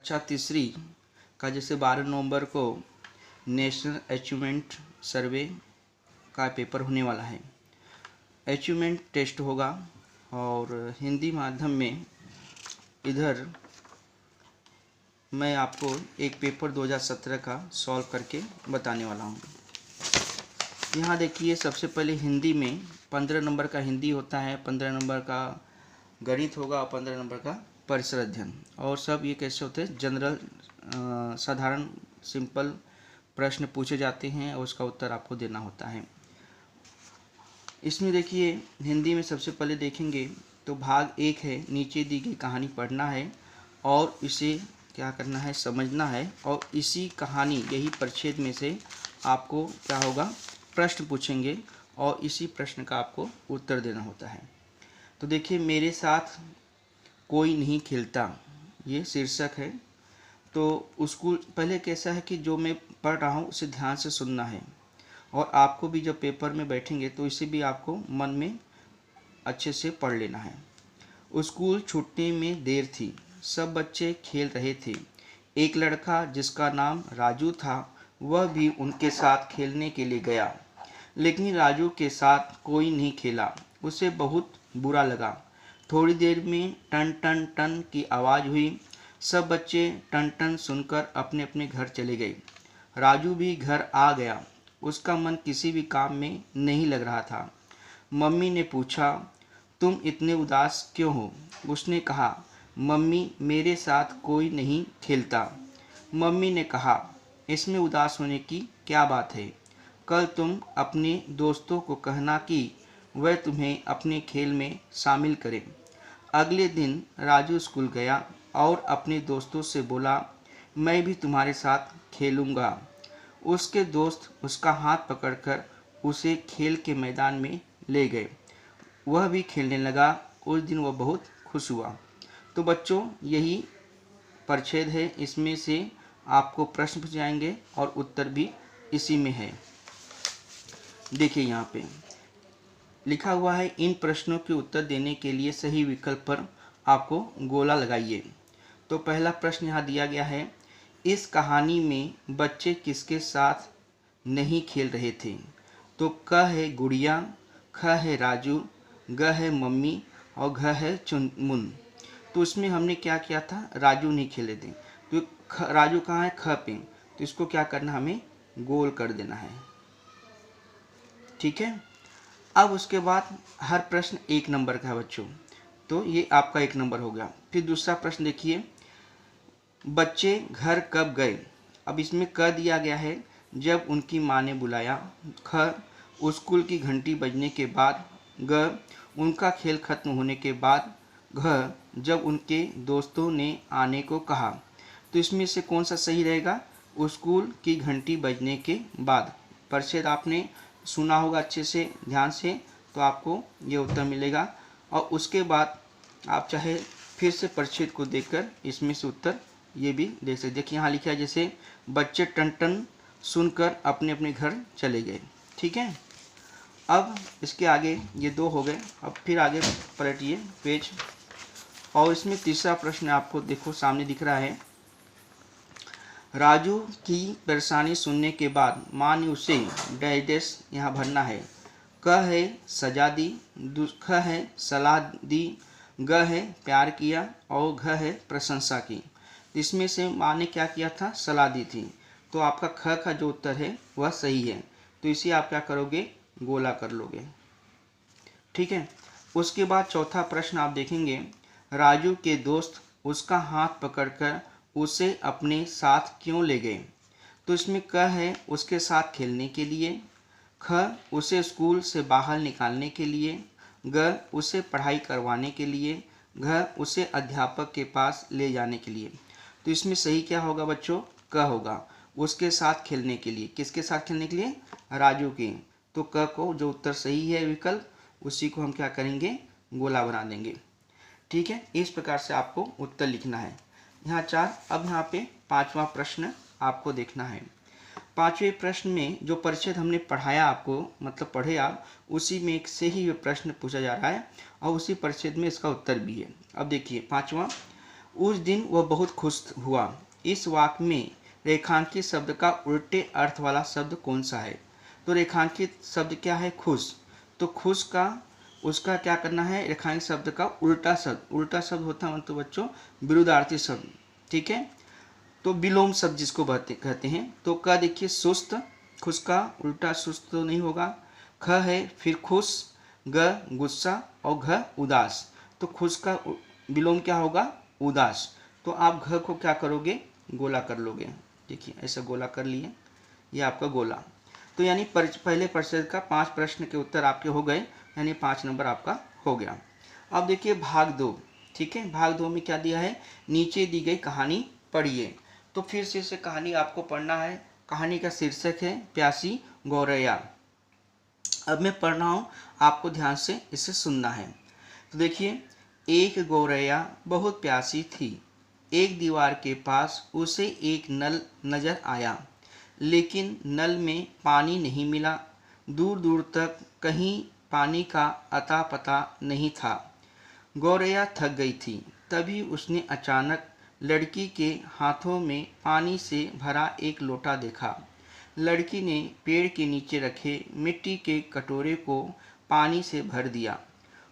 कक्षा तीसरी का जैसे 12 नवंबर को नेशनल अचीवमेंट सर्वे का पेपर होने वाला है। अचीवमेंट टेस्ट होगा और हिंदी माध्यम में इधर मैं आपको एक पेपर 2017 का सॉल्व करके बताने वाला हूँ। यहाँ देखिए, सबसे पहले हिंदी में 15 नंबर का हिंदी होता है, 15 नंबर का गणित होगा और 15 नंबर का परिसर अध्ययन। और सब ये कैसे होते हैं, जनरल साधारण सिंपल प्रश्न पूछे जाते हैं और उसका उत्तर आपको देना होता है। इसमें देखिए, हिंदी में सबसे पहले देखेंगे तो भाग 1 है, नीचे दी गई कहानी पढ़ना है और इसे क्या करना है, समझना है। और इसी कहानी, यही परिच्छेद में से आपको क्या होगा, प्रश्न पूछेंगे और इसी प्रश्न का आपको उत्तर देना होता है। तो देखिए, मेरे साथ कोई नहीं खेलता, ये शीर्षक है। तो स्कूल पहले कैसा है कि जो मैं पढ़ रहा हूँ उसे ध्यान से सुनना है और आपको भी जब पेपर में बैठेंगे तो इसे भी आपको मन में अच्छे से पढ़ लेना है। स्कूल छूटने में देर थी, सब बच्चे खेल रहे थे। एक लड़का जिसका नाम राजू था वह भी उनके साथ खेलने के लिए गया, लेकिन राजू के साथ कोई नहीं खेला। उसे बहुत बुरा लगा। थोड़ी देर में टन टन टन की आवाज़ हुई। सब बच्चे टन टन सुनकर अपने अपने घर चले गए। राजू भी घर आ गया। उसका मन किसी भी काम में नहीं लग रहा था। मम्मी ने पूछा, तुम इतने उदास क्यों हो? उसने कहा, मम्मी मेरे साथ कोई नहीं खेलता। मम्मी ने कहा, इसमें उदास होने की क्या बात है? कल तुम अपने दोस्तों को कहना कि वह तुम्हें अपने खेल में शामिल करें। अगले दिन राजू स्कूल गया और अपने दोस्तों से बोला, मैं भी तुम्हारे साथ खेलूँगा। उसके दोस्त उसका हाथ पकड़कर उसे खेल के मैदान में ले गए। वह भी खेलने लगा। उस दिन वह बहुत खुश हुआ। तो बच्चों, यही परिच्छेद है, इसमें से आपको प्रश्न पूछे जाएंगे और उत्तर भी इसी में है। देखिए, यहाँ पे लिखा हुआ है, इन प्रश्नों के उत्तर देने के लिए सही विकल्प पर आपको गोला लगाइए। तो पहला प्रश्न यहाँ दिया गया है, इस कहानी में बच्चे किसके साथ नहीं खेल रहे थे? तो क है गुड़िया, ख है राजू, ग है मम्मी और घ है चुनमुन। तो इसमें हमने क्या किया था, राजू नहीं खेले थे। तो राजू कहाँ है, ख पे, तो इसको क्या करना, हमें गोल कर देना है। ठीक है। अब उसके बाद हर प्रश्न 1 नंबर का है बच्चों, तो ये आपका 1 नंबर हो गया। फिर दूसरा प्रश्न देखिए, बच्चे घर कब गए? अब इसमें क दिया गया है, जब उनकी माँ ने बुलाया। ख, स्कूल की घंटी बजने के बाद। ग, उनका खेल खत्म होने के बाद। घ, जब उनके दोस्तों ने आने को कहा। तो इसमें से कौन सा सही रहेगा, स्कूल की घंटी बजने के बाद। परिच्छेद आपने सुना होगा अच्छे से, ध्यान से, तो आपको ये उत्तर मिलेगा। और उसके बाद आप चाहे फिर से परिच्छेद को देखकर इसमें से उत्तर ये भी देख सकते। देखिए, यहाँ लिखा है जैसे, बच्चे टन टन सुनकर अपने अपने घर चले गए। ठीक है। अब इसके आगे ये 2 हो गए। अब फिर आगे पलटिए पेज, और इसमें तीसरा प्रश्न आपको देखो सामने दिख रहा है, राजू की परेशानी सुनने के बाद माँ ने उसे डैश यहाँ भरना है। क है सजा दी, ख है सलाह दी, ग है प्यार किया और घ है प्रशंसा की। इसमें से माँ ने क्या किया था, सलाह दी थी। तो आपका ख का जो उत्तर है वह सही है। तो इसे आप क्या करोगे, गोला कर लोगे। ठीक है। उसके बाद चौथा प्रश्न आप देखेंगे, राजू के दोस्त उसका हाथ पकड़कर उसे अपने साथ क्यों ले गए? तो इसमें क है उसके साथ खेलने के लिए, ख उसे स्कूल से बाहर निकालने के लिए, ग उसे पढ़ाई करवाने के लिए, घ उसे अध्यापक के पास ले जाने के लिए। तो इसमें सही क्या होगा बच्चों, क होगा, उसके साथ खेलने के लिए। किसके साथ खेलने के लिए, राजू के। तो क को जो उत्तर सही है विकल्प, उसी को हम क्या करेंगे, गोला बना देंगे। ठीक है। इस प्रकार से आपको उत्तर लिखना है। यहाँ 4। अब यहाँ पे 5वां प्रश्न आपको देखना है। 5वें प्रश्न में जो परिच्छेद हमने पढ़ाया आपको, मतलब पढ़े आप, उसी में एक से ही प्रश्न पूछा जा रहा है और उसी परिच्छेद में इसका उत्तर भी है। अब देखिए 5वां, उस दिन वह बहुत खुश हुआ। इस वाक्य में रेखांकित शब्द का उल्टे अर्थ वाला शब्द कौन सा है? तो रेखांकित शब्द क्या है? खुश। तो खुश का उसका क्या करना है? रेखांकित शब्द का उल्टा शब्द। उल्टा शब्द होता है मतलब बच्चों विरुद्धार्थी शब्द, ठीक है। तो विलोम शब्द जिसको कहते हैं। तो क देखिए सुस्त, खुश का उल्टा सुस्त तो नहीं होगा। ख है फिर खुश, ग गुस्सा और घ उदास। तो खुश का विलोम क्या होगा? उदास। तो आप घ को क्या करोगे? गोला कर लोगे। देखिए ऐसा गोला कर लिए, ये आपका गोला। तो यानी पहले परिच्छेद का 5 प्रश्न के उत्तर आपके हो गए, यानी 5 नंबर आपका हो गया। अब देखिए भाग 2, ठीक है। भाग 2 में क्या दिया है? नीचे दी गई कहानी पढ़िए। तो फिर से कहानी आपको पढ़ना है। कहानी का शीर्षक है प्यासी गौरैया। अब मैं पढ़ रहा हूँ, आपको ध्यान से इसे सुनना है। तो देखिए, एक गौरैया बहुत प्यासी थी। एक दीवार के पास उसे एक नल नजर आया, लेकिन नल में पानी नहीं मिला। दूर दूर तक कहीं पानी का अता पता नहीं था। गौरैया थक गई थी। तभी उसने अचानक लड़की के हाथों में पानी से भरा एक लोटा देखा। लड़की ने पेड़ के नीचे रखे मिट्टी के कटोरे को पानी से भर दिया।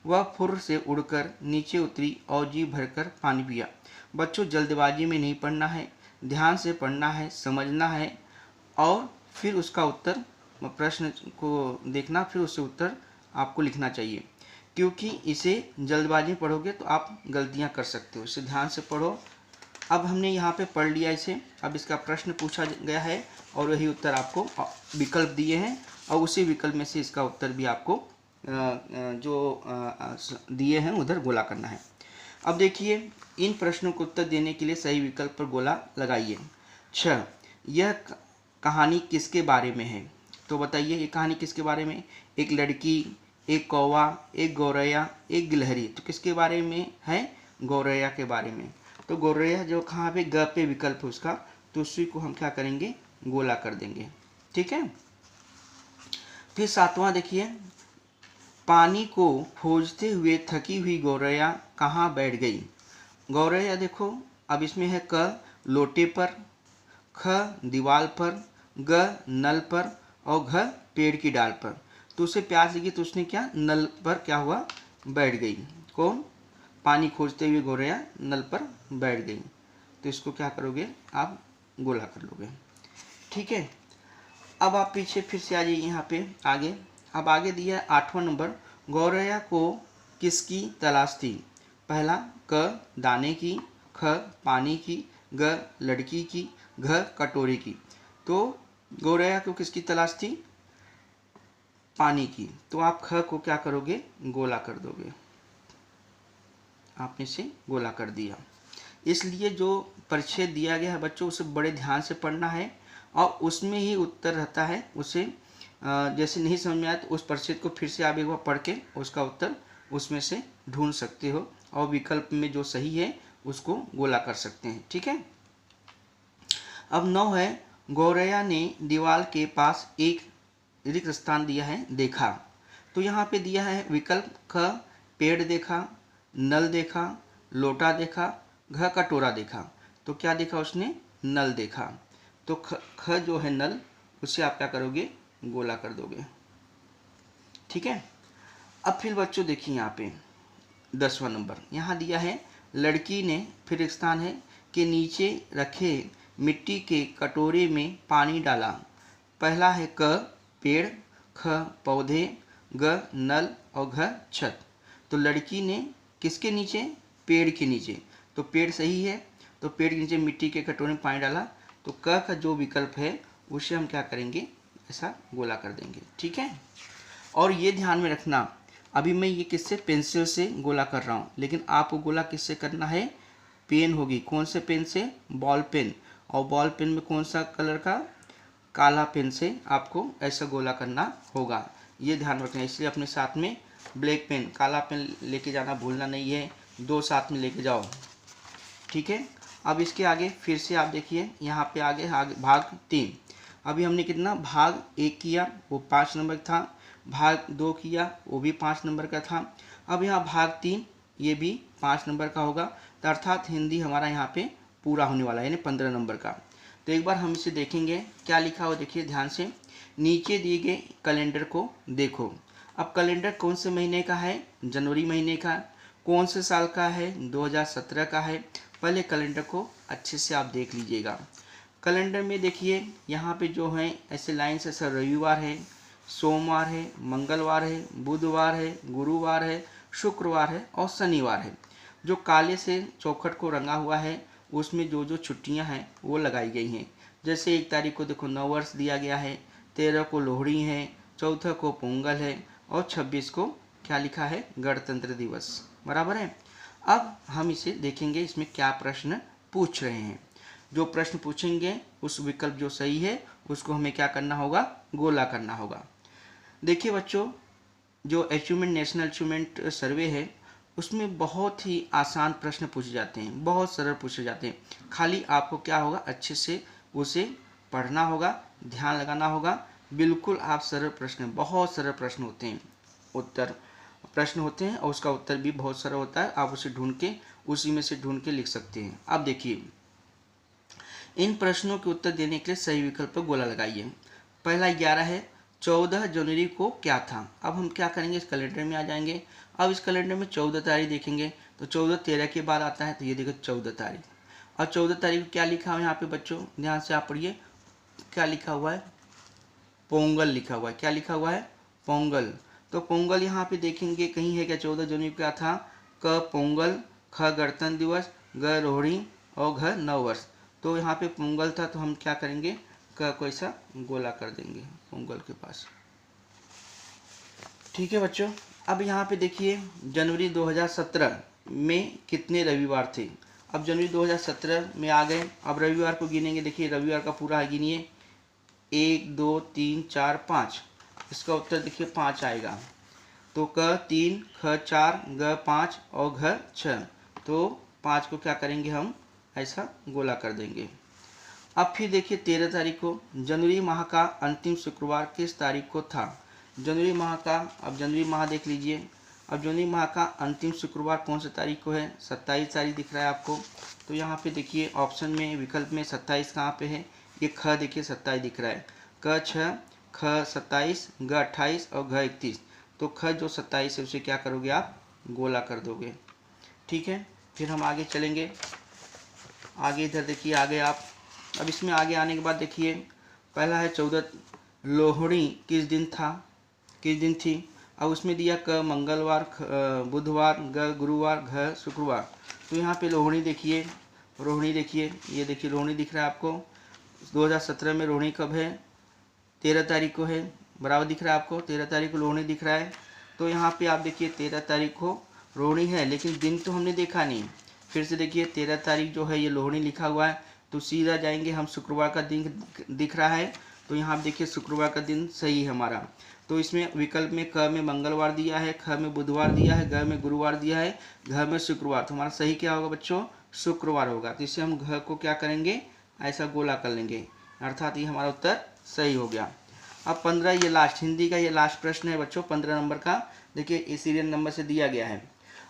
वह फुर्र से उड़कर नीचे उतरी और जी भरकर पानी पिया। बच्चों, जल्दबाजी में नहीं पढ़ना है, ध्यान से पढ़ना है, समझना है और फिर उसका उत्तर, प्रश्न को देखना, फिर उससे उत्तर आपको लिखना चाहिए। क्योंकि इसे जल्दबाजी में पढ़ोगे तो आप गलतियां कर सकते हो। इसे ध्यान से पढ़ो। अब हमने यहाँ पे पढ़ लिया इसे। अब इसका प्रश्न पूछा गया है और वही उत्तर आपको विकल्प दिए हैं, और उसी विकल्प में से इसका उत्तर भी आपको जो दिए हैं उधर गोला करना है। अब देखिए, इन प्रश्नों को उत्तर देने के लिए सही विकल्प पर गोला लगाइए। 6. यह कहानी किसके बारे में है? तो बताइए, ये कहानी किसके बारे में? एक लड़की, एक कौवा, एक गौरैया, एक गिलहरी। तो किसके बारे में है? गौरैया के बारे में। तो गौरैया जो कहाँ पे ग पे विकल्प है उसका, तो उसी को हम क्या करेंगे? गोला कर देंगे, ठीक है। फिर 7वां देखिए, पानी को खोजते हुए थकी हुई गौरैया कहाँ बैठ गई? गौरैया देखो, अब इसमें है क लोटे पर, ख दीवार पर, ग नल पर और घ पेड़ की डाल पर। तो उसे प्यास लगी तो उसने क्या? नल पर क्या हुआ? बैठ गई। कौन? पानी खोजते हुए गौरैया नल पर बैठ गई। तो इसको क्या करोगे? आप गोला कर लोगे, ठीक है। अब आप पीछे फिर से आ जाइए यहाँ पे आगे। अब आगे दिया है 8वां नंबर, गौरैया को किसकी तलाश थी? पहला क दाने की, ख पानी की, ग लड़की की, घ कटोरे की। तो गौरैया को किसकी तलाश थी? पानी की। तो आप ख को क्या करोगे? गोला कर दोगे। आपने इसे गोला कर दिया। इसलिए जो परिच्छेद दिया गया है बच्चों, उसे बड़े ध्यान से पढ़ना है और उसमें ही उत्तर रहता है। उसे जैसे नहीं समझ में आया तो उस परिच्छेद को फिर से आप एक बार पढ़ के उसका उत्तर उसमें से ढूंढ सकते हो और विकल्प में जो सही है उसको गोला कर सकते हैं, ठीक है। अब 9 है, गौरैया ने दीवार के पास एक रिक्त स्थान दिया है, देखा। तो यहाँ पे दिया है विकल्प ख पेड़ देखा, नल देखा, लोटा देखा, घ कटोरा देखा। तो क्या देखा उसने? नल देखा। तो ख जो है नल, उसे आप क्या करोगे? गोला कर दोगे, ठीक है। अब फिर बच्चों देखिए यहाँ पे 10वां नंबर यहाँ दिया है, लड़की ने फिर एक स्थान है कि नीचे रखे मिट्टी के कटोरे में पानी डाला। पहला है क पेड़, ख पौधे, ग नल और घ छत। तो लड़की ने किसके नीचे? पेड़ के नीचे। तो पेड़ सही है, तो पेड़ के नीचे मिट्टी के कटोरे में पानी डाला। तो क का जो विकल्प है उसे हम क्या करेंगे? ऐसा गोला कर देंगे, ठीक है। और ये ध्यान में रखना, अभी मैं ये किससे? पेंसिल से गोला कर रहा हूँ, लेकिन आपको गोला किससे करना है? पेन होगी। कौन से पेन से? Ball pen. और बॉल पेन में कौन सा कलर का? काला पेन से आपको ऐसा गोला करना होगा। ये ध्यान रखना, इसलिए अपने साथ में ब्लैक पेन, काला पेन लेके जाना भूलना नहीं है। 2 साथ में लेके जाओ, ठीक है। अब इसके आगे फिर से आप देखिए, यहाँ पे आगे भाग 3। अभी हमने कितना? भाग 1 किया, वो 5 नंबर था। भाग 2 किया, वो भी 5 नंबर का था। अब यहाँ भाग 3, ये भी 5 नंबर का होगा। तो अर्थात हिंदी हमारा यहाँ पे पूरा होने वाला है, यानी 15 नंबर का। तो एक बार हम इसे देखेंगे क्या लिखा हुआ, देखिए ध्यान से। नीचे दिए गए कैलेंडर को देखो। अब कैलेंडर कौन से महीने का है? जनवरी महीने का। कौन से साल का है? 2017 का है। पहले कैलेंडर को अच्छे से आप देख लीजिएगा। कैलेंडर में देखिए यहाँ पे जो है ऐसे लाइन से, सर रविवार है, सोमवार है, मंगलवार है, बुधवार है, गुरुवार है, शुक्रवार है और शनिवार है। जो काले से चौखट को रंगा हुआ है उसमें जो जो छुट्टियां हैं वो लगाई गई हैं। जैसे 1 तारीख को देखो नववर्ष दिया गया है, 13 को लोहड़ी है, 14 को पोंगल है और 26 को क्या लिखा है? गणतंत्र दिवस। बराबर है। अब हम इसे देखेंगे इसमें क्या प्रश्न पूछ रहे हैं। जो प्रश्न पूछेंगे उस विकल्प जो सही है उसको हमें क्या करना होगा? गोला करना होगा। देखिए बच्चों, जो अचीवमेंट नेशनल अचीवमेंट सर्वे है उसमें बहुत ही आसान प्रश्न पूछे जाते हैं, बहुत सरल पूछे जाते हैं। खाली आपको क्या होगा? अच्छे से उसे पढ़ना होगा, ध्यान लगाना होगा। बिल्कुल आप सरल प्रश्न, बहुत सरल प्रश्न होते हैं, उत्तर प्रश्न होते हैं और उसका उत्तर भी बहुत सरल होता है। आप उसे ढूंढ के उसी में से ढूंढ के लिख सकते हैं। अब देखिए, इन प्रश्नों के उत्तर देने के लिए सही विकल्प पर गोला लगाइए। पहला 11 है, 14 जनवरी को क्या था? अब हम क्या करेंगे? इस कैलेंडर में आ जाएंगे। अब इस कैलेंडर में 14 तारीख देखेंगे तो 14 13 के बाद आता है, तो ये देखो 14 तारीख। और 14 तारीख को क्या लिखा हुआ है यहाँ पे बच्चों? ध्यान से आप पढ़िए, क्या लिखा हुआ है? पोंगल लिखा हुआ है। क्या लिखा हुआ है? पोंगल। तो पोंगल यहाँ पे देखेंगे कहीं है क्या? 14 जनवरी को क्या था? क पोंगल, ख गणतंत्र दिवस, ग रोहिणी और घ नववर्ष। तो यहाँ पे पोंगल था तो हम क्या करेंगे? क को ऐसा गोला कर देंगे पोंगल के पास। ठीक है बच्चों। अब यहाँ पे देखिए जनवरी 2017 में कितने रविवार थे? अब जनवरी 2017 में आ गए। अब रविवार को गिनेंगे। देखिए रविवार का पूरा गिनिए, 1 2 3 4 5। इसका उत्तर देखिए 5 आएगा। तो क 3, ख 4, ग 5 और घ 6। तो 5 को क्या करेंगे? हम ऐसा गोला कर देंगे। अब फिर देखिए 13 तारीख को, जनवरी माह का अंतिम शुक्रवार किस तारीख को था? जनवरी माह का, अब जनवरी माह देख लीजिए। अब जनवरी माह का अंतिम शुक्रवार कौन सी तारीख को है? 27 तारीख दिख रहा है आपको। तो यहाँ पे देखिए ऑप्शन में, विकल्प में 27 कहाँ पे है? ये ख देखिए 27 दिख रहा है। क 6, ख 27, ग 28 और घ 31। तो ख जो 27 है उसे क्या करोगे आप? गोला कर दोगे। ठीक है। फिर हम आगे चलेंगे। आगे इधर देखिए, आगे आप, अब इसमें आगे आने के बाद देखिए पहला है 14 लोहड़ी किस दिन था, किस दिन थी? अब उसमें दिया क मंगलवार, बुधवार, ग गुरुवार, घ शुक्रवार। तो यहाँ पे लोहड़ी देखिए, रोहिणी देखिए, ये देखिए रोहिणी दिख रहा है आपको। 2017 में रोहिणी कब है? 13 तारीख को है। बराबर दिख रहा है आपको, 13 तारीख को रोहिणी दिख रहा है। तो यहाँ पे आप देखिए 13 तारीख को रोहिणी है, लेकिन दिन तो हमने देखा नहीं। फिर से देखिए 13 तारीख जो है ये लोहड़ी लिखा हुआ है, तो सीधा जाएंगे हम, शुक्रवार का दिन दिख रहा है। तो यहाँ देखिए शुक्रवार का दिन सही है हमारा। तो इसमें विकल्प में क में मंगलवार दिया है, ख में बुधवार दिया है, ग में गुरुवार दिया है, घ में शुक्रवार। तो हमारा सही क्या होगा बच्चों? शुक्रवार होगा। तो इससे हम घ को क्या करेंगे? ऐसा गोला कर लेंगे, अर्थात ये हमारा उत्तर सही हो गया। अब 15, ये लास्ट, हिंदी का ये लास्ट प्रश्न है बच्चों, 15 नंबर का। देखिए इस सीरियल नंबर से दिया गया है।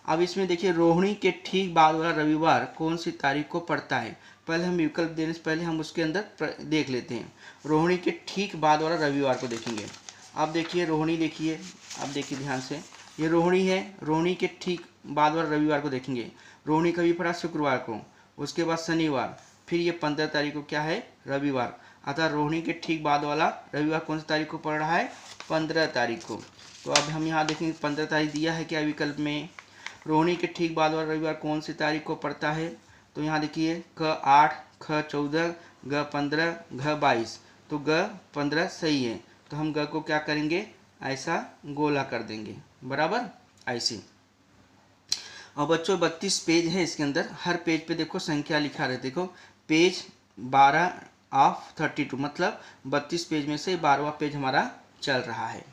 अब इसमें देखिए रोहिणी के ठीक बाद वाला रविवार कौन सी तारीख को पड़ता है? पहले हम विकल्प देने से पहले हम उसके अंदर देख लेते हैं। रोहिणी के ठीक बाद वाला रविवार को देखेंगे। अब देखिए रोहिणी देखिए, अब देखिए ध्यान से, ये रोहिणी है, रोहिणी के ठीक बाद वाला रविवार को देखेंगे। रोहिणी कभी पड़ा? शुक्रवार को, उसके बाद शनिवार, फिर ये 15 तारीख को क्या है? रविवार। अतः रोहिणी के ठीक बाद वाला रविवार कौन सी तारीख को पड़ रहा है? 15 तारीख को। तो अब हम यहाँ देखेंगे 15 तारीख दिया है क्या विकल्प में? रोहिणी के ठीक बाद वाला रविवार कौन सी तारीख को पड़ता है? तो यहाँ देखिए क 8, ख 14, ग 15, घ 22। तो ग 15 सही है। तो हम ग को क्या करेंगे? ऐसा गोला कर देंगे, बराबर ऐसे। और बच्चों 32 पेज है इसके अंदर। हर पेज पे देखो संख्या लिखा रहे, देखो पेज 12 ऑफ 32, मतलब 32 पेज में से 12वां पेज हमारा चल रहा है।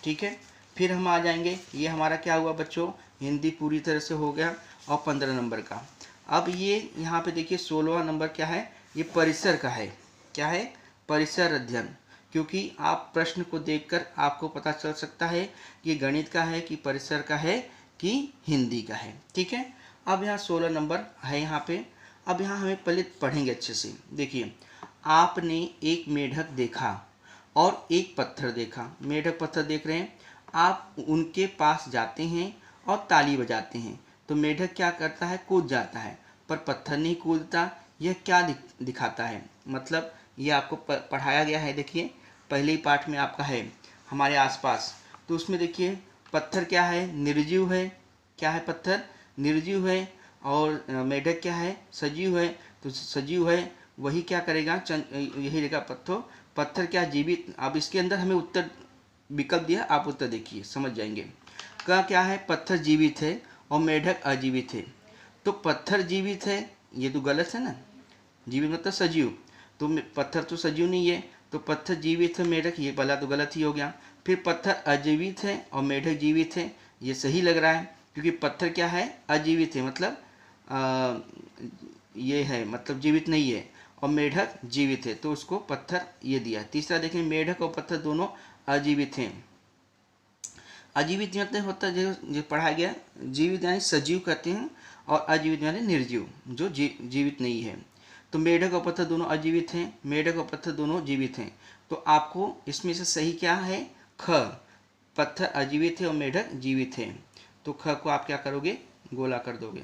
ठीक है। फिर हम आ जाएंगे, ये हमारा क्या हुआ बच्चों? हिंदी पूरी तरह से हो गया और 15 नंबर का। अब ये यहाँ पे देखिए 16वां नंबर क्या है? ये परिसर का है। क्या है? परिसर अध्ययन। क्योंकि आप प्रश्न को देखकर आपको पता चल सकता है कि गणित का है कि परिसर का है कि हिंदी का है। ठीक है। अब यहाँ 16 नंबर है यहाँ पे। अब यहाँ हमें पहले पढ़ेंगे अच्छे से। देखिए, आपने एक मेढक देखा और एक पत्थर देखा। मेढक पत्थर देख रहे हैं, आप उनके पास जाते हैं और ताली बजाते हैं। तो मेढक क्या करता है, कूद जाता है, पर पत्थर नहीं कूदता। यह क्या दिखाता है, मतलब ये आपको पढ़ाया गया है। देखिए, पहले ही पाठ में आपका है हमारे आसपास, तो उसमें देखिए पत्थर क्या है, निर्जीव है। क्या है, पत्थर निर्जीव है। और मेढक क्या है, सजीव है। तो सजीव है वही क्या करेगा, यही रहेगा पत्थर क्या, जीवित। अब इसके अंदर हमें उत्तर विकल्प दिया, आप उत्तर देखिए समझ जाएंगे। क्या है, पत्थर जीवित है और मेढक अजीवित है। तो पत्थर जीवित है, ये तो गलत है ना, जीवित मतलब सजीव। तो पत्थर तो सजीव नहीं है, तो पत्थर जीवित है, मेढक ये वाला तो गलत ही हो गया। फिर पत्थर अजीवित है और मेढक जीवित है, ये सही लग रहा है, क्योंकि पत्थर क्या है, अजीवित है, मतलब ये है, मतलब जीवित नहीं है, और मेढक जीवित है, तो उसको पत्थर ये दिया। तीसरा देखें, मेढक और पत्थर दोनों अजीवित हैं। अजीवित मतलब होता है जो पढ़ाया गया, जीवित यानी सजीव कहते हैं, और अजीवित यानी निर्जीव, जो जीवित नहीं है। तो मेढक और पत्थर दोनों अजीवित हैं, मेढक और पत्थर दोनों जीवित हैं। तो आपको इसमें से सही क्या है, ख, पत्थर अजीवित है और मेढक जीवित है। तो ख को आप क्या करोगे, गोला कर दोगे।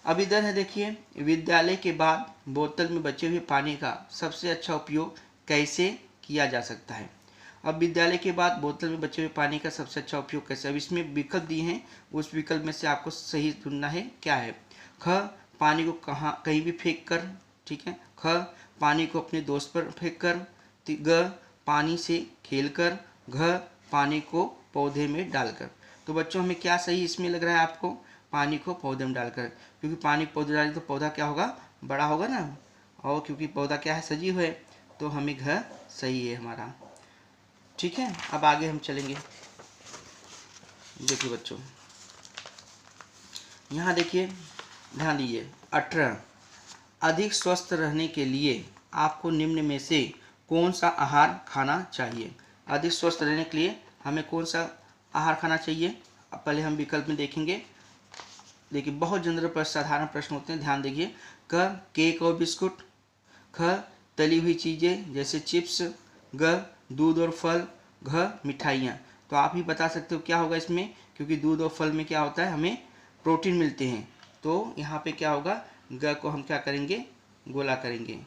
अब इधर है, देखिए, विद्यालय के बाद बोतल में बचे हुए पानी का सबसे अच्छा उपयोग कैसे किया जा सकता है। अब विद्यालय के बाद बोतल में बचे हुए पानी का सबसे अच्छा उपयोग कैसे, अब इसमें विकल्प दिए हैं, उस विकल्प में से आपको सही चुनना है। क्या है, ख, पानी को कहीं भी फेंक कर, ठीक है, ख, पानी को अपने दोस्त पर फेंक कर, ग, पानी से खेल कर, घ, पानी को पौधे में डालकर। तो बच्चों हमें क्या सही इसमें लग रहा है आपको, पानी को पौधे में डालकर, क्योंकि पानी को पौधे डालें तो पौधा क्या होगा, बड़ा होगा ना, और क्योंकि पौधा क्या है, सजीव है, तो हमें घ सही है हमारा। ठीक है, अब आगे हम चलेंगे। देखिए बच्चों, यहाँ देखिए, ध्यान दीजिए। 18, अधिक स्वस्थ रहने के लिए आपको निम्न में से कौन सा आहार खाना चाहिए। अधिक स्वस्थ रहने के लिए हमें कौन सा आहार खाना चाहिए, अब पहले हम विकल्प में देखेंगे। देखिए, बहुत जनरल प्रश्न, साधारण प्रश्न होते हैं, ध्यान देखिए। क, केक और बिस्कुट। ख, तली हुई चीज़ें जैसे चिप्स। ग, दूध और फल। घ, मिठाइयाँ। तो आप ही बता सकते हो क्या होगा इसमें, क्योंकि दूध और फल में क्या होता है, हमें प्रोटीन मिलते हैं। तो यहाँ पे क्या होगा, ग को हम क्या करेंगे, गोला करेंगे,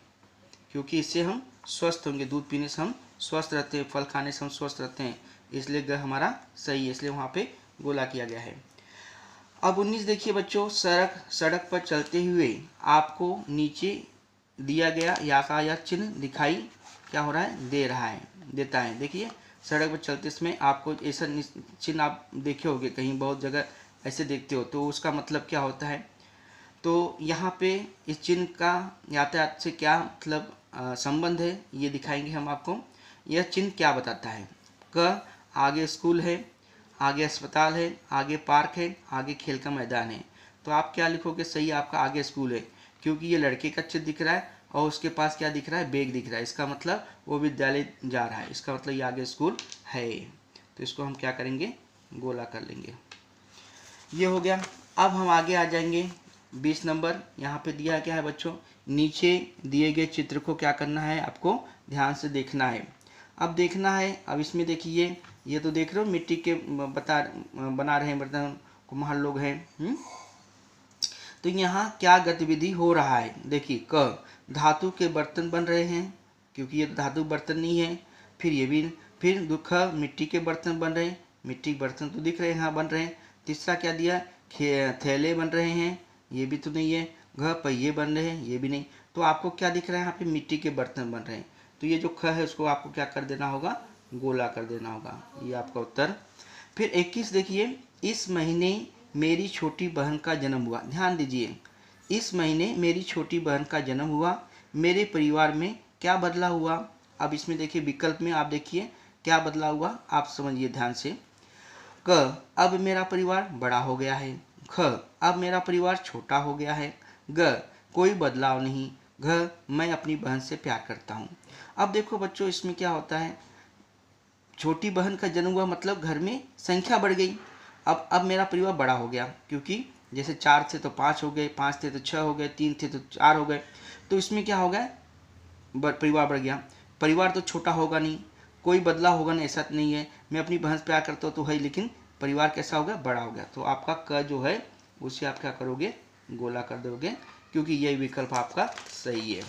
क्योंकि इससे हम स्वस्थ होंगे। दूध पीने से हम स्वस्थ रहते हैं, फल खाने से हम स्वस्थ रहते हैं, इसलिए ग हमारा सही है, इसलिए वहाँ पे गोला किया गया है। अब 19 देखिए बच्चों, सड़क पर चलते हुए आपको नीचे दिया गया यातायात चिन्ह दिखाई क्या हो रहा है, देता है। देखिए, सड़क पर चलते समय आपको ऐसा चिन्ह आप देखे होंगे, कहीं बहुत जगह ऐसे देखते हो, तो उसका मतलब क्या होता है। तो यहाँ पे इस चिन्ह का यातायात से क्या मतलब संबंध है, ये दिखाएंगे हम आपको। यह चिन्ह क्या बताता है। क, आगे स्कूल है, आगे अस्पताल है, आगे पार्क है, आगे खेल का मैदान है। तो आप क्या लिखोगे, सही आपका आगे स्कूल है, क्योंकि ये लड़के का चित्र दिख रहा है और उसके पास क्या दिख रहा है, बैग दिख रहा है, इसका मतलब वो विद्यालय जा रहा है, इसका मतलब ये आगे स्कूल है। तो इसको हम क्या करेंगे, गोला कर लेंगे। ये हो गया। अब हम आगे आ जाएंगे। 20 नंबर यहाँ पे दिया क्या है बच्चों, नीचे दिए गए चित्र को क्या करना है, आपको ध्यान से देखना है। अब देखना है, अब इसमें देखिए, ये तो देख रहे हो मिट्टी के बना रहे हैं बर्तन, कुम्हार लोग हैं। तो यहाँ क्या गतिविधि हो रहा है, देखिए। क, धातु के बर्तन बन रहे हैं, क्योंकि ये धातु बर्तन नहीं है। फिर ये भी, फिर दुख, मिट्टी के बर्तन बन रहे हैं, मिट्टी के बर्तन तो दिख रहे हैं, यहाँ बन रहे हैं। तीसरा क्या दिया, थैले बन रहे हैं, ये भी तो नहीं है। घ, पहिए बन रहे हैं, ये भी नहीं। तो आपको क्या दिख रहा है, यहाँ पे मिट्टी के बर्तन बन रहे हैं। तो ये जो ख है उसको आपको क्या कर देना होगा, गोला कर देना होगा, ये आपका उत्तर। फिर 21 देखिए, इस महीने मेरी छोटी बहन का जन्म हुआ। ध्यान दीजिए, इस महीने मेरी छोटी बहन का जन्म हुआ, मेरे परिवार में क्या बदला हुआ। अब इसमें देखिए विकल्प में आप देखिए क्या बदला हुआ, आप समझिए ध्यान से। क, अब मेरा परिवार बड़ा हो गया है। ख, अब मेरा परिवार छोटा हो गया है। ग, कोई बदलाव नहीं। घ, मैं अपनी बहन से प्यार करता हूँ। अब देखो बच्चों, इसमें क्या होता है, छोटी बहन का जन्म हुआ मतलब घर में संख्या बढ़ गई। अब मेरा परिवार बड़ा हो गया, क्योंकि जैसे 4 थे तो 5 हो गए, 5 थे तो 6 हो गए, 3 थे तो 4 हो गए। तो इसमें क्या हो गया, परिवार बढ़ गया। परिवार तो छोटा होगा नहीं, कोई बदला होगा नहीं, ऐसा तो नहीं है। मैं अपनी बहन से प्यार करता हूँ तो है, लेकिन परिवार कैसा हो गया, बड़ा हो गया। तो आपका क जो है उसे आप क्या करोगे, गोला कर दोगे, क्योंकि यही विकल्प आपका सही है।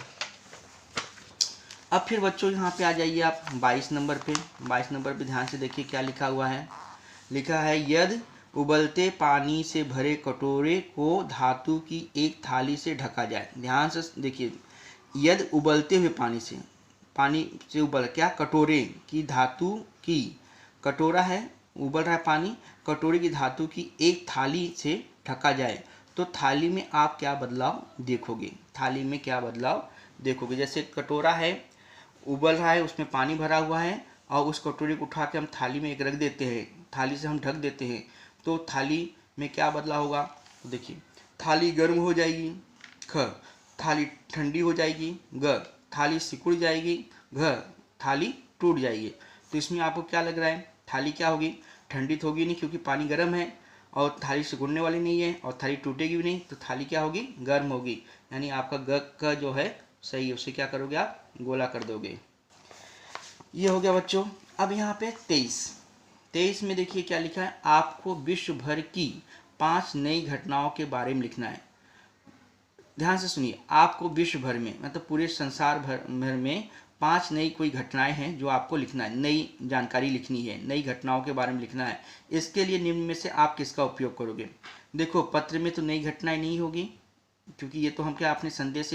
अब फिर बच्चों यहाँ पे आ जाइए आप 22 नंबर पे। 22 नंबर पे ध्यान से देखिए क्या लिखा हुआ है। लिखा है यदि उबलते पानी से भरे कटोरे को धातु की एक थाली से ढका जाए। ध्यान से देखिए, यदि उबलते हुए पानी से उबल क्या, कटोरे की धातु की, कटोरा है, उबल रहा है पानी, कटोरे की धातु की एक थाली से ढका जाए तो थाली में आप क्या बदलाव देखोगे, थाली में क्या बदलाव देखोगे। जैसे कटोरा है, उबल रहा है, उसमें पानी भरा हुआ है, और उस कटोरे को उठा के हम थाली में एक रख देते हैं, थाली से हम ढक देते हैं, तो थाली में क्या बदलाव होगा। तो देखिए, थाली गर्म हो जाएगी, ख, थाली ठंडी हो जाएगी, ग, थाली सिकुड़ जाएगी, घ, थाली टूट जाएगी। तो इसमें आपको क्या लग रहा है, थाली क्या होगी, ठंडी तो होगी नहीं क्योंकि पानी गर्म है, और थाली सिकुड़ने वाली नहीं है, और थाली टूटेगी भी नहीं, तो थाली क्या होगी, गर्म होगी। यानी आपका ग का जो है सही है, उसे क्या करोगे आप, गोला कर दोगे। ये हो गया बच्चों। अब यहाँ पे 23 में देखिए क्या लिखा है, आपको विश्व भर की 5 नई घटनाओं के बारे में लिखना है। ध्यान से सुनिए, आपको विश्व भर में मतलब पूरे संसार भर में 5 नई कोई घटनाएं हैं जो आपको लिखना है, नई जानकारी लिखनी है, नई घटनाओं के बारे में लिखना है। इसके लिए निम्न में से आप किसका उपयोग करोगे। देखो, पत्र में तो नई घटनाएं नहीं होगी, क्योंकि ये तो हम क्या अपने संदेश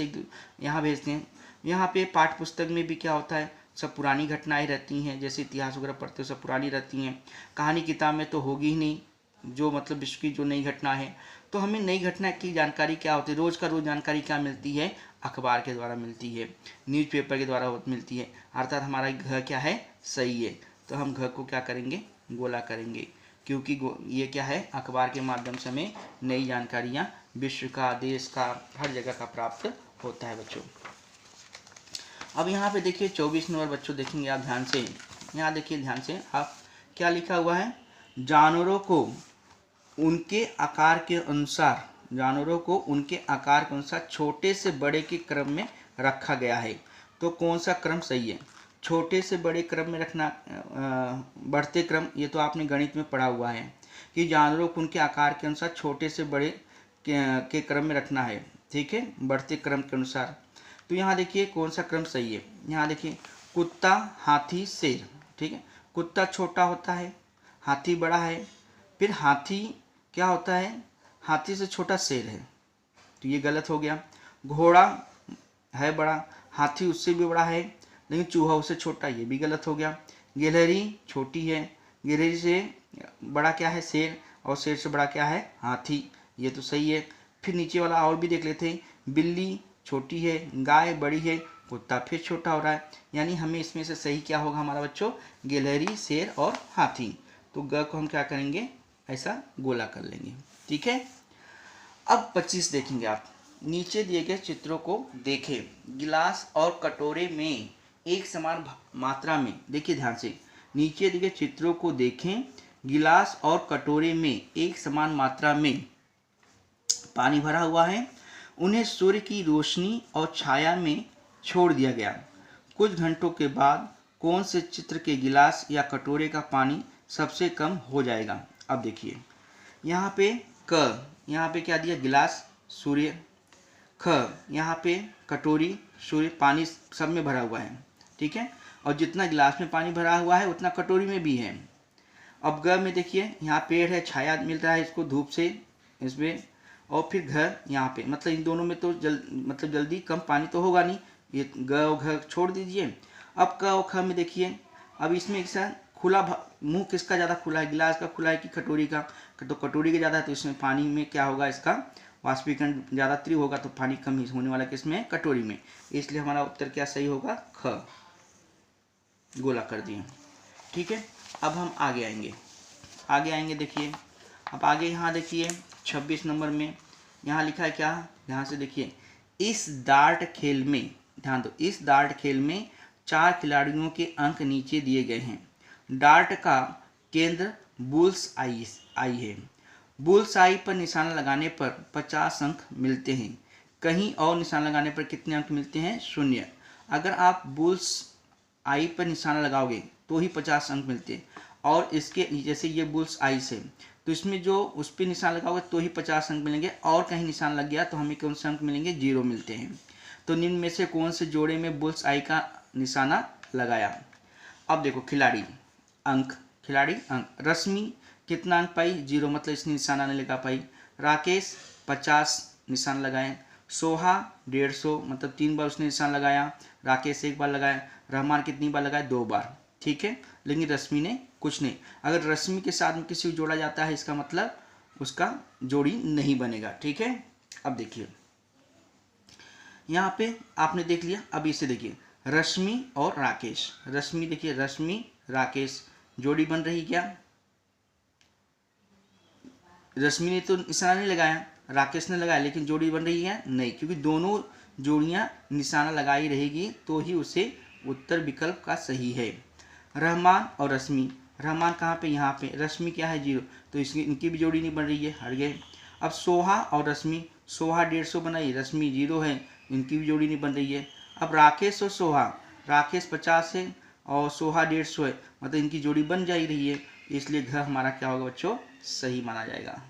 यहाँ भेजते हैं। यहाँ पे पाठ्य पुस्तक में भी क्या होता है, सब पुरानी घटनाएं रहती हैं, जैसे इतिहास वगैरह पढ़ते हो सब पुरानी रहती हैं। कहानी किताब में तो होगी ही नहीं, जो मतलब विश्व की जो नई घटना है। तो हमें नई घटना की जानकारी क्या होती है, रोज़ का रोज़ जानकारी क्या मिलती है, अखबार के द्वारा मिलती है, न्यूज़पेपर के द्वारा मिलती है। अर्थात हमारा घ क्या है, सही है। तो हम घ को क्या करेंगे, गोला करेंगे, क्योंकि ये क्या है, अखबार के माध्यम से हमें नई जानकारियाँ विश्व का, देश का, हर जगह का प्राप्त होता है बच्चों। अब यहाँ पे देखिए 24 नंबर बच्चों देखेंगे आप ध्यान से, यहाँ देखिए ध्यान से आप, क्या लिखा हुआ है, जानवरों को उनके आकार के अनुसार छोटे से बड़े के क्रम में रखा गया है। तो कौन सा क्रम सही है, छोटे से बड़े क्रम में रखना, बढ़ते क्रम, ये तो आपने गणित में पढ़ा हुआ है कि जानवरों को उनके आकार के अनुसार छोटे से बड़े के क्रम में रखना है, ठीक है, बढ़ते क्रम के अनुसार। तो यहाँ देखिए कौन सा क्रम सही है। यहाँ देखिए, कुत्ता, हाथी, शेर, ठीक है, कुत्ता छोटा होता है, हाथी बड़ा है, फिर हाथी क्या होता है, हाथी से छोटा शेर है, तो ये गलत हो गया। घोड़ा है बड़ा, हाथी उससे भी बड़ा है, लेकिन चूहा उससे छोटा, ये भी गलत हो गया। गिलहरी छोटी है, गिलहरी से बड़ा क्या है, शेर, और शेर से बड़ा क्या है, हाथी, ये तो सही है। फिर नीचे वाला और भी देख लेते हैं, बिल्ली छोटी है, गाय बड़ी है, कुत्ता फिर छोटा हो रहा है। यानी हमें इसमें से सही क्या होगा हमारा बच्चों, गिलहरी, शेर और हाथी। तो ग को हम क्या करेंगे, ऐसा गोला कर लेंगे, ठीक है। अब 25 देखेंगे आप, नीचे दिए गए चित्रों को देखें, गिलास और कटोरे में एक समान मात्रा में, देखिए ध्यान से, नीचे दिए गए चित्रों को देखें, गिलास और कटोरे में एक समान मात्रा में पानी भरा हुआ है, उन्हें सूर्य की रोशनी और छाया में छोड़ दिया गया। कुछ घंटों के बाद कौन से चित्र के गिलास या कटोरे का पानी सबसे कम हो जाएगा। अब देखिए, यहाँ पे क, यहाँ पे क्या दिया, गिलास, सूर्य, ख, यहाँ पे कटोरी, सूर्य, पानी सब में भरा हुआ है, ठीक है, और जितना गिलास में पानी भरा हुआ है उतना कटोरी में भी है। अब ग में देखिए, यहाँ पेड़ है, छाया मिल रहा है इसको धूप से, इसमें, और फिर घर यहाँ पे, मतलब इन दोनों में तो जल्दी कम पानी तो होगा नहीं, ये ग और घ छोड़ दीजिए। अब क और ख में देखिए, अब इसमें एक खुला मुंह किसका ज़्यादा खुला है, गिलास का खुला है कि कटोरी का, तो कटोरी का ज़्यादा है, तो इसमें पानी में क्या होगा, इसका वाष्पीकरण ज़्यादा तीव्र होगा, तो पानी कम ही होने वाला किसमें, कटोरी में। इसलिए हमारा उत्तर क्या सही होगा, ख, गोला कर दिए, ठीक है। अब हम आगे आएंगे देखिए, अब आगे यहाँ देखिए 26 नंबर में यहाँ लिखा है क्या, ध्यान से देखिए, इस डार्ट खेल में, ध्यान दो, इस डार्ट खेल में 4 खिलाड़ियों के अंक नीचे दिए गए हैं। डार्ट का केंद्र बुल्स आई है, बुल्स आई पर निशाना लगाने पर 50 अंक मिलते हैं, कहीं और निशाना लगाने पर कितने अंक मिलते हैं? 0। अगर आप बुल्स आई पर निशाना लगाओगे तो ही 50 अंक मिलते हैं, और इसके जैसे ये बुल्स आई से, तो इसमें जो उस पर निशान लगाओगे तो ही 50 अंक मिलेंगे, और कहीं निशान लग गया तो हमें कौन से अंक मिलेंगे? 0 मिलते हैं। तो निम्न में से कौन से जोड़े में बुल्स आई का निशाना लगाया? अब देखो, खिलाड़ी अंक, खिलाड़ी अंक, रश्मि कितना अंक पाई? 0, मतलब इसने निशाना नहीं लगा पाई। राकेश 50 निशान लगाए। सोहा 150, मतलब 3 बार उसने निशान लगाया, राकेश 1 बार लगाया। रहमान कितनी बार लगाया? 2 बार, ठीक है। लेकिन रश्मि ने कुछ नहीं। अगर रश्मि के साथ में किसी को जोड़ा जाता है, इसका मतलब उसका जोड़ी नहीं बनेगा, ठीक है। अब देखिए यहाँ पे आपने देख लिया, अब इसे देखिए, रश्मि और राकेश। रश्मि देखिए, रश्मि राकेश जोड़ी बन रही क्या? रश्मि ने तो निशाना नहीं लगाया, राकेश ने लगाया, लेकिन जोड़ी बन रही है? नहीं, क्योंकि दोनों जोड़ियां निशाना लगाई रहेगी तो ही उसे उत्तर विकल्प का सही है। रहमान और रश्मि, रहमान कहाँ पे? यहाँ पे। रश्मि क्या है? 0, तो इसकी इनकी भी जोड़ी नहीं बन रही है, हट गए। अब सोहा और रश्मि, सोहा 150 बनाई, रश्मि 0 है, इनकी भी जोड़ी नहीं बन रही है। अब राकेश और सोहा, राकेश 50 है और सोहा 150 है, मतलब इनकी जोड़ी बन जा रही है, इसलिए घ हमारा क्या होगा बच्चों? सही माना जाएगा।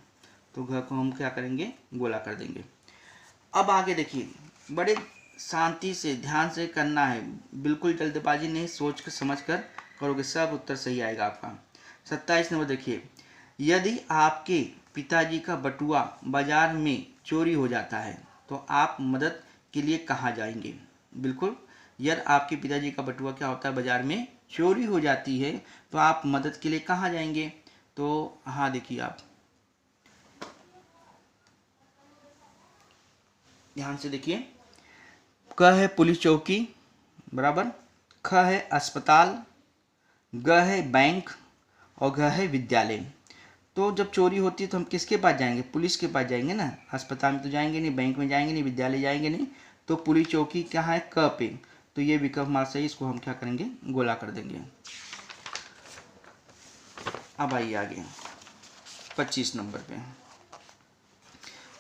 तो घ को हम क्या करेंगे? गोला कर देंगे। अब आगे देखिए, बड़े शांति से ध्यान से करना है, बिल्कुल जल्दबाजी नहीं, सोच कर समझ कर करोगे, सब उत्तर सही आएगा आपका। 27 नंबर देखिए, यदि आपके पिताजी का बटुआ बाजार में चोरी हो जाता है तो आप मदद के लिए कहाँ जाएंगे? बिल्कुल, यदि आपके पिताजी का बटुआ क्या होता है? बाजार में चोरी हो जाती है तो आप मदद के लिए कहाँ जाएंगे? तो हाँ देखिए, आप ध्यान से देखिए, क है पुलिस चौकी, बराबर, ख है अस्पताल, ग है बैंक, और घ है विद्यालय। तो जब चोरी होती है तो हम किसके पास जाएंगे? पुलिस के पास जाएंगे ना। अस्पताल में तो जाएंगे नहीं, बैंक में जाएंगे नहीं, विद्यालय जाएंगे नहीं, तो पुलिस चौकी क्या है? क पे। तो ये विकल्प हमारा सही, इसको हम क्या करेंगे? गोला कर देंगे। अब आइए आगे 25 नंबर पे,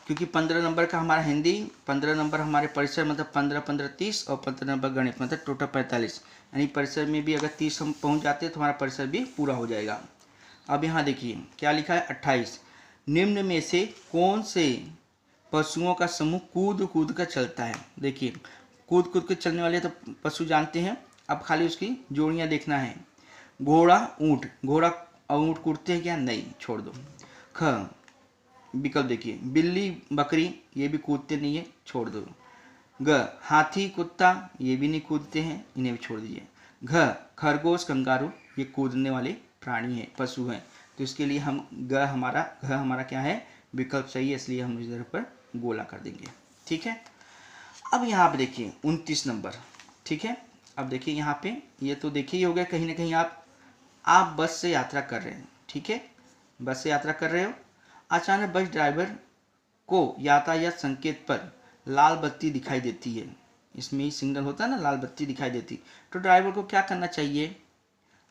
क्योंकि 15 नंबर का हमारा हिंदी, 15 नंबर हमारे परिसर, मतलब 15 15 30, और 15 नंबर गणित, मतलब टोटल 45, यानी परिसर में भी अगर 30 हम पहुंच जाते हैं तो हमारा परिसर भी पूरा हो जाएगा। अब यहाँ देखिए क्या लिखा है? 28, निम्न में से कौन से पशुओं का समूह कूद कूद कर चलता है? देखिए, कूद कूद कर चलने वाले तो पशु जानते हैं, अब खाली उसकी जोड़ियाँ देखना है। घोड़ा ऊँट, घोड़ा और ऊँट कूदते हैं क्या? नहीं, छोड़ दो। ख विकल्प देखिए, बिल्ली बकरी, ये भी कूदते नहीं है, छोड़ दो। ग हाथी कुत्ता, ये भी नहीं कूदते हैं, इन्हें भी छोड़ दीजिए। घ खरगोश कंगारू, ये कूदने वाले प्राणी है, पशु हैं, तो इसके लिए हम घ हमारा क्या है? विकल्प सही है, इसलिए हम इधर पर गोला कर देंगे, ठीक है। अब यहाँ पे देखिए 29 नंबर, ठीक है। अब देखिए यहाँ पे, ये तो देखिए ही हो गया, कहीं ना कहीं आप बस से यात्रा कर रहे हैं, ठीक है, बस से यात्रा कर रहे हो, अचानक बस ड्राइवर को यातायात संकेत पर लाल बत्ती दिखाई देती है, इसमें ही सिग्नल होता है ना, लाल बत्ती दिखाई देती, तो ड्राइवर को क्या करना चाहिए?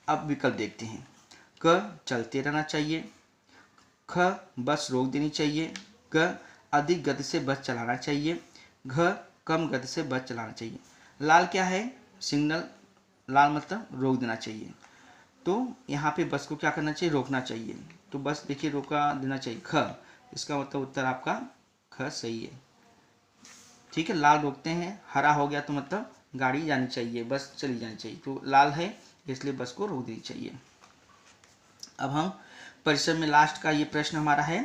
अब विकल्प देखते हैं। क चलते रहना चाहिए, ख बस रोक देनी चाहिए, ग अधिक गति से बस चलाना चाहिए, घ कम गति से बस चलाना चाहिए। लाल क्या है? सिग्नल, लाल मतलब रोक देना चाहिए, तो यहाँ पे बस को क्या करना चाहिए? रोकना चाहिए, तो बस देखिए रोका देना चाहिए, ख, इसका मतलब उत्तर आपका ख सही है, ठीक है। लाल रोकते हैं, हरा हो गया तो मतलब गाड़ी जानी चाहिए, बस चली जानी चाहिए, तो लाल है इसलिए बस को रोक देनी चाहिए। अब हम परिसर में लास्ट का ये प्रश्न हमारा है,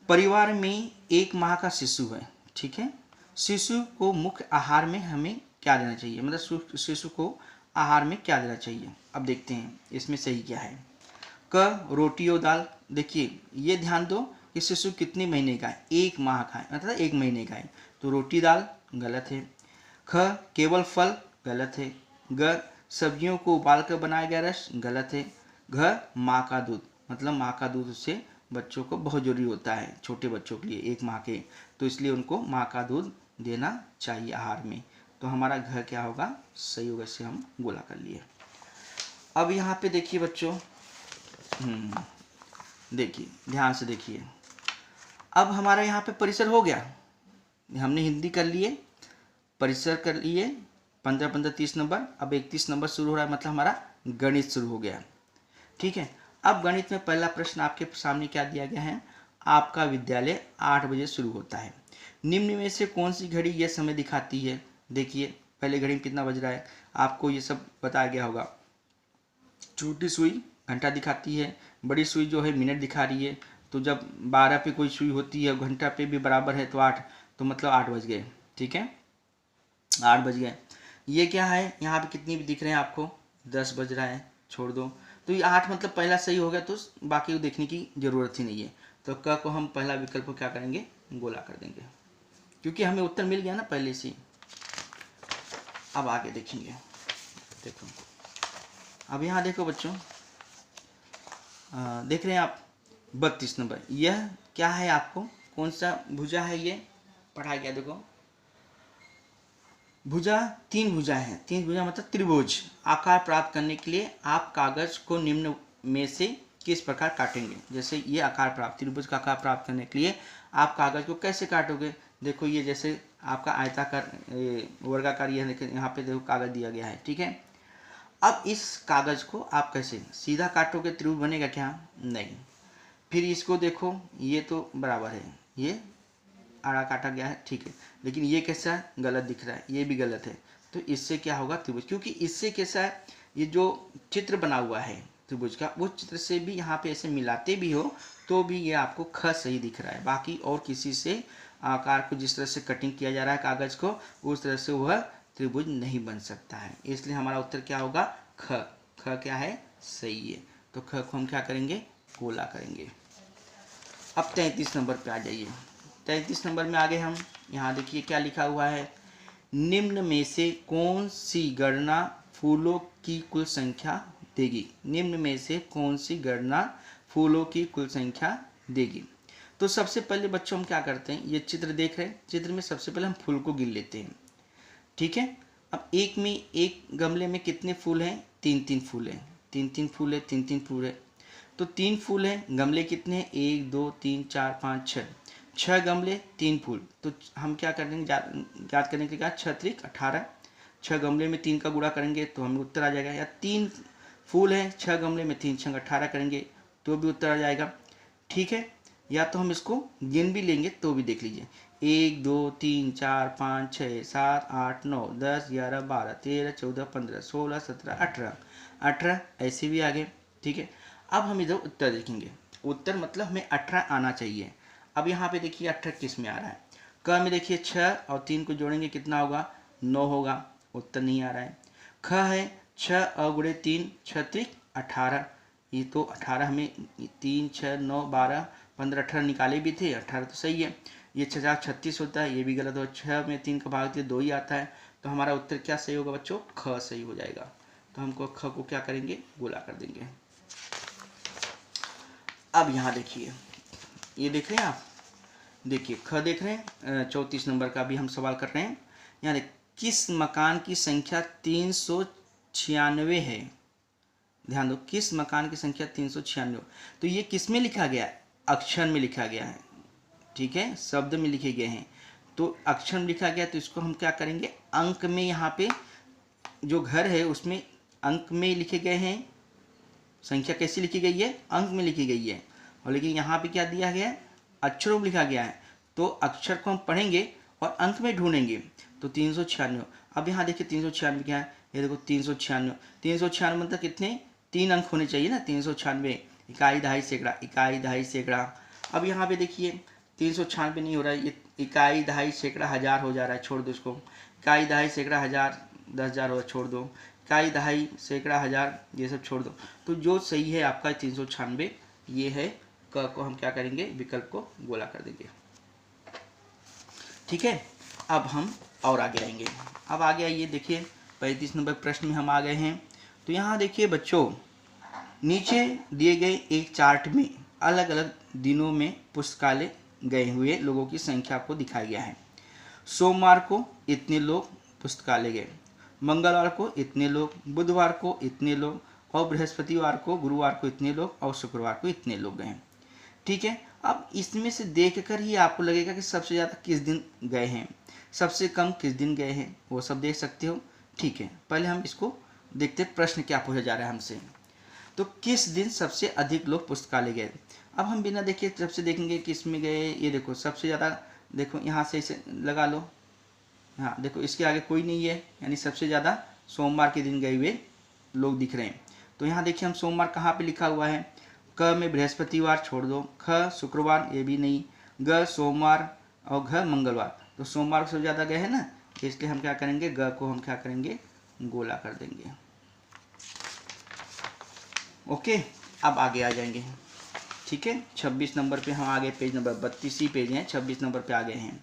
परिवार में 1 माह का शिशु है, ठीक है, शिशु को मुख्य आहार में हमें क्या देना चाहिए? मतलब शिशु को आहार में क्या देना चाहिए? अब देखते हैं इसमें सही क्या है। क रोटी और दाल, देखिए ये ध्यान दो कि शिशु कितने महीने का है? 1 माह का है, मतलब 1 महीने का है, तो रोटी दाल गलत है। ख केवल फल, गलत है। ग सब्जियों को उबाल कर बनाया गया रस, गलत है। घ माँ का दूध, मतलब माँ का दूध उससे बच्चों को बहुत जरूरी होता है, छोटे बच्चों के लिए 1 माह के, तो इसलिए उनको माँ का दूध देना चाहिए आहार में, तो हमारा घ क्या होगा? सही होगा, इससे हम गोला कर लिए। अब यहाँ पे देखिए बच्चों, देखिए ध्यान से देखिए, अब हमारा यहाँ पे परिसर हो गया, हमने हिंदी कर लिए, परिसर कर लिए, 15 30 नंबर। अब 31 नंबर शुरू हो रहा है, मतलब हमारा गणित शुरू हो गया। ठीक है, अब गणित में पहला प्रश्न आपके सामने क्या दिया गया है, आपका विद्यालय 8 बजे शुरू होता है, निम्न में से कौन सी घड़ी यह समय दिखाती है। देखिए पहले घड़ी में कितना बज रहा है, आपको ये सब बताया गया होगा। छोटी सुई घंटा दिखाती है, बड़ी सुई जो है मिनट दिखा रही है। तो जब 12 पे कोई सुई होती है, घंटा पे भी बराबर है, तो 8, तो मतलब 8 बज गए। ठीक है, 8 बज गए। ये क्या है, यहाँ पे कितनी भी दिख रहे हैं आपको, 10 बज रहा है, छोड़ दो। तो ये 8 मतलब पहला सही हो गया, तो बाकी को देखने की जरूरत ही नहीं है। तो क को हम पहला विकल्प को क्या करेंगे, गोला कर देंगे, क्योंकि हमें उत्तर मिल गया ना पहले से। अब आगे देखेंगे, देखो अब यहाँ देखो बच्चों, देख रहे हैं आप 32 नंबर, यह क्या है, आपको कौन सा भुजा है, ये पढ़ा गया। देखो भुजा, 3 भुजा है, 3 भुजा मतलब त्रिभुज आकार प्राप्त करने के लिए आप कागज को निम्न में से किस प्रकार काटेंगे। जैसे ये आकार प्राप्त, त्रिभुज का आकार प्राप्त करने के लिए आप कागज को कैसे काटोगे। देखो ये जैसे आपका आयताकार वर्गाकार, ये यहाँ पे देखो कागज दिया गया है। ठीक है, अब इस कागज को आप कैसे सीधा काटोगे, त्रिभुज बनेगा क्या, नहीं। फिर इसको देखो, ये तो बराबर है, ये आड़ा काटा गया है, ठीक है, लेकिन ये कैसा है, गलत दिख रहा है, ये भी गलत है। तो इससे क्या होगा, त्रिभुज, क्योंकि इससे कैसा है, ये जो चित्र बना हुआ है त्रिभुज का, वो चित्र से भी यहाँ पे ऐसे मिलाते भी हो तो भी ये आपको ख सही दिख रहा है। बाकी और किसी से आकार को जिस तरह से कटिंग किया जा रहा है कागज को, उस तरह से वह त्रिभुज नहीं बन सकता है। इसलिए हमारा उत्तर क्या होगा, ख। ख क्या है, सही है। तो ख को हम क्या करेंगे, गोला करेंगे। अब 33 नंबर पे आ जाइए। 33 नंबर में आगे हम यहाँ देखिए क्या लिखा हुआ है, निम्न में से कौन सी गणना फूलों की कुल संख्या देगी। निम्न में से कौन सी गणना फूलों की कुल संख्या देगी। तो सबसे पहले बच्चों हम क्या करते हैं, ये चित्र देख रहे हैं, चित्र में सबसे पहले हम फूल को गिन लेते हैं। ठीक है, अब एक गमले में कितने फूल हैं, 3 फूल हैं, 3 फूल है, 3 फूल है। तो 3 फूल हैं, गमले कितने हैं, 1 2 3 4 5 6, 6 गमले 3 फूल। तो हम क्या करेंगे, याद करने के लिए 6 त्रिक 18, 6 गमले में 3 का गुणा करेंगे तो हमें उत्तर आ जाएगा। या 3 फूल हैं, 6 गमले में 3 6 18 करेंगे तो भी उत्तर आ जाएगा। ठीक है, या तो हम इसको गिन भी लेंगे तो भी देख लीजिए, 1 2 3 4 5 6 7 8 9 10 11 12 13 14 15 16 17 18, 18 ऐसे भी आ गए। ठीक है, अब हम इधर उत्तर देखेंगे, उत्तर मतलब हमें 18 आना चाहिए। अब यहाँ पे देखिए 18 किस में आ रहा है, क में देखिए 6 और 3 को जोड़ेंगे कितना होगा, 9 होगा, उत्तर नहीं आ रहा है। ख है 6 और गुणे 3, 6 त्रिक 18, ये तो 18 हमें 3 6 9 12 15 18 निकाले भी थे, 18 तो सही है। ये 6 4 36 होता है, ये भी गलत हो, 6 में 3 का भाग दिया 2 ही आता है। तो हमारा उत्तर क्या सही होगा बच्चों, ख सही हो जाएगा। तो हमको ख को क्या करेंगे, गोला कर देंगे। अब यहाँ देखिए, ये देख रहे हैं आप, देखिए ख देख रहे हैं, 34 नंबर का भी हम सवाल कर रहे हैं। यहाँ देख, किस मकान की संख्या 396 है। ध्यान दो, किस मकान की संख्या 396। तो ये किस में लिखा गया है, अक्षर में लिखा गया है। ठीक है, शब्द में लिखे गए हैं, तो अक्षर में लिखा गया, तो इसको हम क्या करेंगे, अंक में, यहाँ पे जो घर है उसमें अंक में लिखे गए हैं। संख्या कैसी लिखी गई है, अंक में लिखी गई है, और लेकिन यहाँ पे क्या दिया गया है, अक्षरों में लिखा गया है। तो अक्षर को हम पढ़ेंगे और अंक में ढूंढेंगे। तो 396, अब यहाँ देखिए 396 क्या है, ये देखो 396 मतलब कितने, 3 अंक होने चाहिए ना, 396, इकाई दहाई सैकड़ा, इकाई दहाई सैकड़ा। अब यहाँ पे देखिए 396 नहीं हो रहा है, ये इकाई दहाई सैकड़ा हजार हो जा रहा है, छोड़ दो इसको। इकाई दहाई सैकड़ा हजार, 10,000 हो, छोड़ दो। इकाई दहाई सैकड़ा हजार, ये सब छोड़ दो। तो जो सही है आपका 396, ये है। क को हम क्या करेंगे, विकल्प को गोला कर देंगे। ठीक है, अब हम और आगे आएंगे। अब आगे आइए, देखिए 35 नंबर प्रश्न में हम आ गए हैं। तो यहाँ देखिए बच्चों, नीचे दिए गए एक चार्ट में अलग अलग दिनों में पुस्तकालय गए हुए लोगों की संख्या को दिखाया गया है। सोमवार को इतने लोग पुस्तकालय गए, मंगलवार को इतने लोग, बुधवार को इतने लोग, और बृहस्पतिवार को, गुरुवार को इतने लोग, और शुक्रवार को इतने लोग गए। ठीक है। अब इसमें से देख कर ही आपको लगेगा कि सबसे ज़्यादा किस दिन गए हैं, सबसे कम किस दिन गए हैं, वो सब देख सकते हो। ठीक है, पहले हम इसको देखते हैं प्रश्न क्या पूछा जा रहा है हमसे। तो किस दिन सबसे अधिक लोग पुस्तकालय गए। अब हम बिना देखे सबसे देखेंगे किस में गए। ये देखो सबसे ज़्यादा, देखो यहाँ से इसे लगा लो, हाँ देखो इसके आगे कोई नहीं है, यानी सबसे ज़्यादा सोमवार के दिन गए हुए लोग दिख रहे हैं। तो यहाँ देखिए हम सोमवार कहाँ पे लिखा हुआ है, क में बृहस्पतिवार छोड़ दो, ख शुक्रवार ये भी नहीं, ग सोमवार और घ मंगलवार। तो सोमवार सबसे ज़्यादा गए हैं ना, इसलिए हम क्या करेंगे, ग को हम क्या करेंगे, गोला कर देंगे। ओके, अब आगे आ जाएंगे। ठीक है, 26 नंबर पे हम आगे, पेज नंबर 32 ही पेज हैं, 26 नंबर पे आ गए हैं।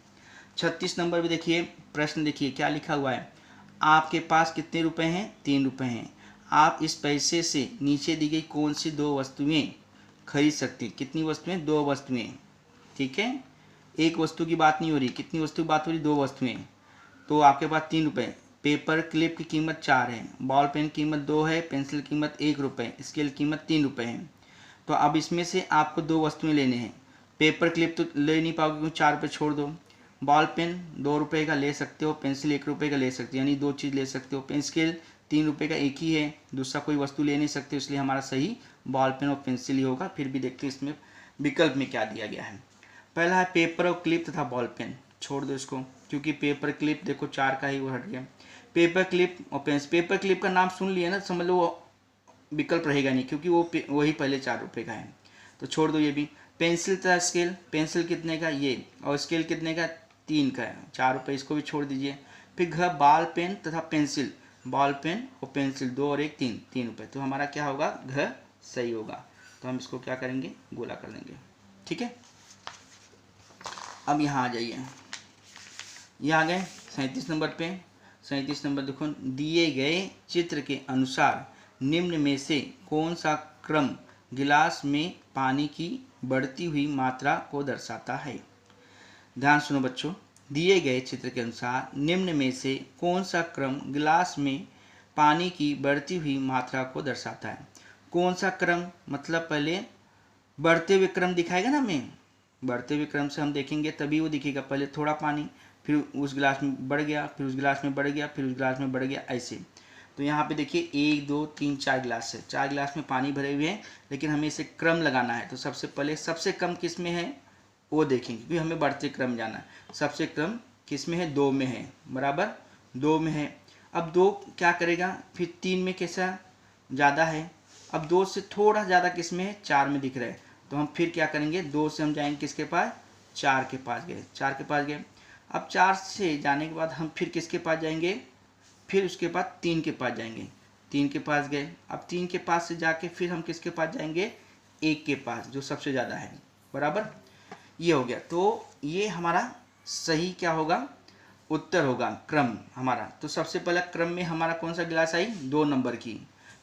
36 नंबर पे देखिए प्रश्न, देखिए क्या लिखा हुआ है। आपके पास कितने रुपए हैं, 3 रुपए हैं। आप इस पैसे से नीचे दी गई कौन सी 2 वस्तुएं खरीद सकते हैं। कितनी वस्तुएं, 2 वस्तुएं। ठीक है, एक वस्तु की बात नहीं हो रही, कितनी वस्तु की बात हो रही, 2 वस्तुएं। तो आपके पास 3 रुपए, पेपर क्लिप की कीमत 4 है, बॉल पेन कीमत 2 है, पेंसिल कीमत 1 रुपये, स्केल कीमत 3 रुपये है। तो अब इसमें से आपको 2 वस्तुएं लेने हैं। पेपर क्लिप तो ले नहीं पाओगे क्योंकि 4 रुपये छोड़ दो, बॉल पेन 2 रुपये का ले सकते हो, पेंसिल 1 रुपये का ले सकते हो, यानी 2 चीज़ ले सकते हो। पेन स्केल 3 रुपये का एक ही है, दूसरा कोई वस्तु ले नहीं सकते, इसलिए हमारा सही बॉल पेन और पेंसिल ही होगा। फिर भी देखते हैं इसमें विकल्प में क्या दिया गया है। पहला है पेपर और क्लिप तथा बॉल पेन, छोड़ दो इसको, क्योंकि पेपर क्लिप देखो 4 का ही वो हट गया। पेपर क्लिप और पेंसिल, पेपर क्लिप का नाम सुन लिया ना, समझ लो वो विकल्प रहेगा नहीं, क्योंकि वो वही पहले 4 रुपये का है, तो छोड़ दो ये भी। पेंसिल तथा स्केल, पेंसिल कितने का ये, और स्केल कितने का, 3 का है, 4 रुपये, इसको भी छोड़ दीजिए। फिर घ बॉल पेन तथा पेंसिल, बॉल पेन और पेंसिल 2 और 1 3, 3 रुपये। तो हमारा क्या होगा, घ सही होगा। तो हम इसको क्या करेंगे, गोला कर देंगे। ठीक है, अब यहाँ आ जाइए, ये आ गए 37 नंबर पे। 37 नंबर देखो, दिए गए चित्र के अनुसार निम्न में से कौन सा क्रम गिलास में पानी की बढ़ती हुई मात्रा को दर्शाता है। ध्यान सुनो बच्चों, दिए गए चित्र के अनुसार निम्न में से कौन सा क्रम गिलास में पानी की बढ़ती हुई मात्रा को दर्शाता है। कौन सा क्रम मतलब पहले बढ़ते हुए क्रम दिखाएगा ना हमें, बढ़ते हुए क्रम से हम देखेंगे तभी वो दिखेगा। पहले थोड़ा पानी, फिर उस गिलास में बढ़ गया, फिर उस गिलास में बढ़ गया, फिर उस गिलास में बढ़ गया, ऐसे। तो यहाँ पे देखिए 1 2 3 4 गिलास है, 4 गिलास में पानी भरे हुए हैं, लेकिन हमें इसे क्रम लगाना है। तो सबसे पहले सबसे कम किस में है वो देखेंगे, क्योंकि हमें बढ़ते क्रम जाना है। सबसे कम किस में है, 2 में है, बराबर 2 में है। अब 2 क्या करेगा, फिर 3 में कैसा ज़्यादा है, अब 2 से थोड़ा ज़्यादा किस में है, 4 में दिख रहा है। तो हम फिर क्या करेंगे, 2 से हम जाएंगे किसके पास, 4 के पास गए, 4 के पास गए। अब 4 से जाने के बाद हम फिर किसके पास जाएंगे, फिर उसके बाद 3 के पास जाएंगे, 3 के पास गए। अब 3 के पास से जाके फिर हम किसके पास जाएंगे, 1 के पास, जो सबसे ज़्यादा है, बराबर। ये हो गया। तो ये हमारा सही क्या होगा, उत्तर होगा क्रम हमारा। तो सबसे पहला क्रम में हमारा कौन सा गिलास आई, 2 नंबर की,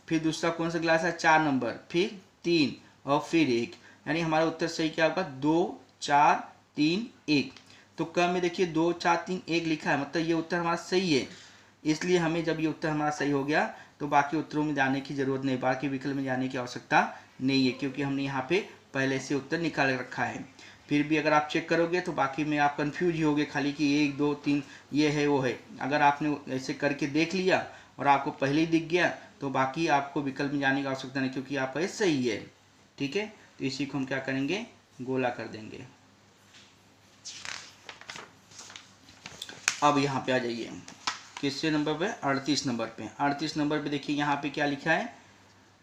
फिर दूसरा कौन सा गिलास है, 4 नंबर, फिर 3 और फिर 1, यानी हमारा उत्तर सही क्या होगा, 2 4 3 1। तो क्रम में देखिए 2 4 3 1 लिखा है, मतलब ये उत्तर हमारा सही है। इसलिए हमें जब ये उत्तर हमारा सही हो गया तो बाकी उत्तरों में जाने की जरूरत नहीं, बाकी विकल्प में जाने की आवश्यकता नहीं है, क्योंकि हमने यहाँ पे पहले से उत्तर निकाल रखा है। फिर भी अगर आप चेक करोगे तो बाकी में आप कंफ्यूज ही होगे, खाली कि 1 2 3 ये है वो है। अगर आपने ऐसे करके देख लिया और आपको पहले ही दिख गया तो बाकी आपको विकल्प में जाने की आवश्यकता नहीं, क्योंकि आपका ये सही है। ठीक है, तो इसी को हम क्या करेंगे, गोला कर देंगे। अब यहाँ पे आ जाइए, किससे नंबर पे, 38 नंबर पे। 38 नंबर पे देखिए यहाँ पे क्या लिखा है,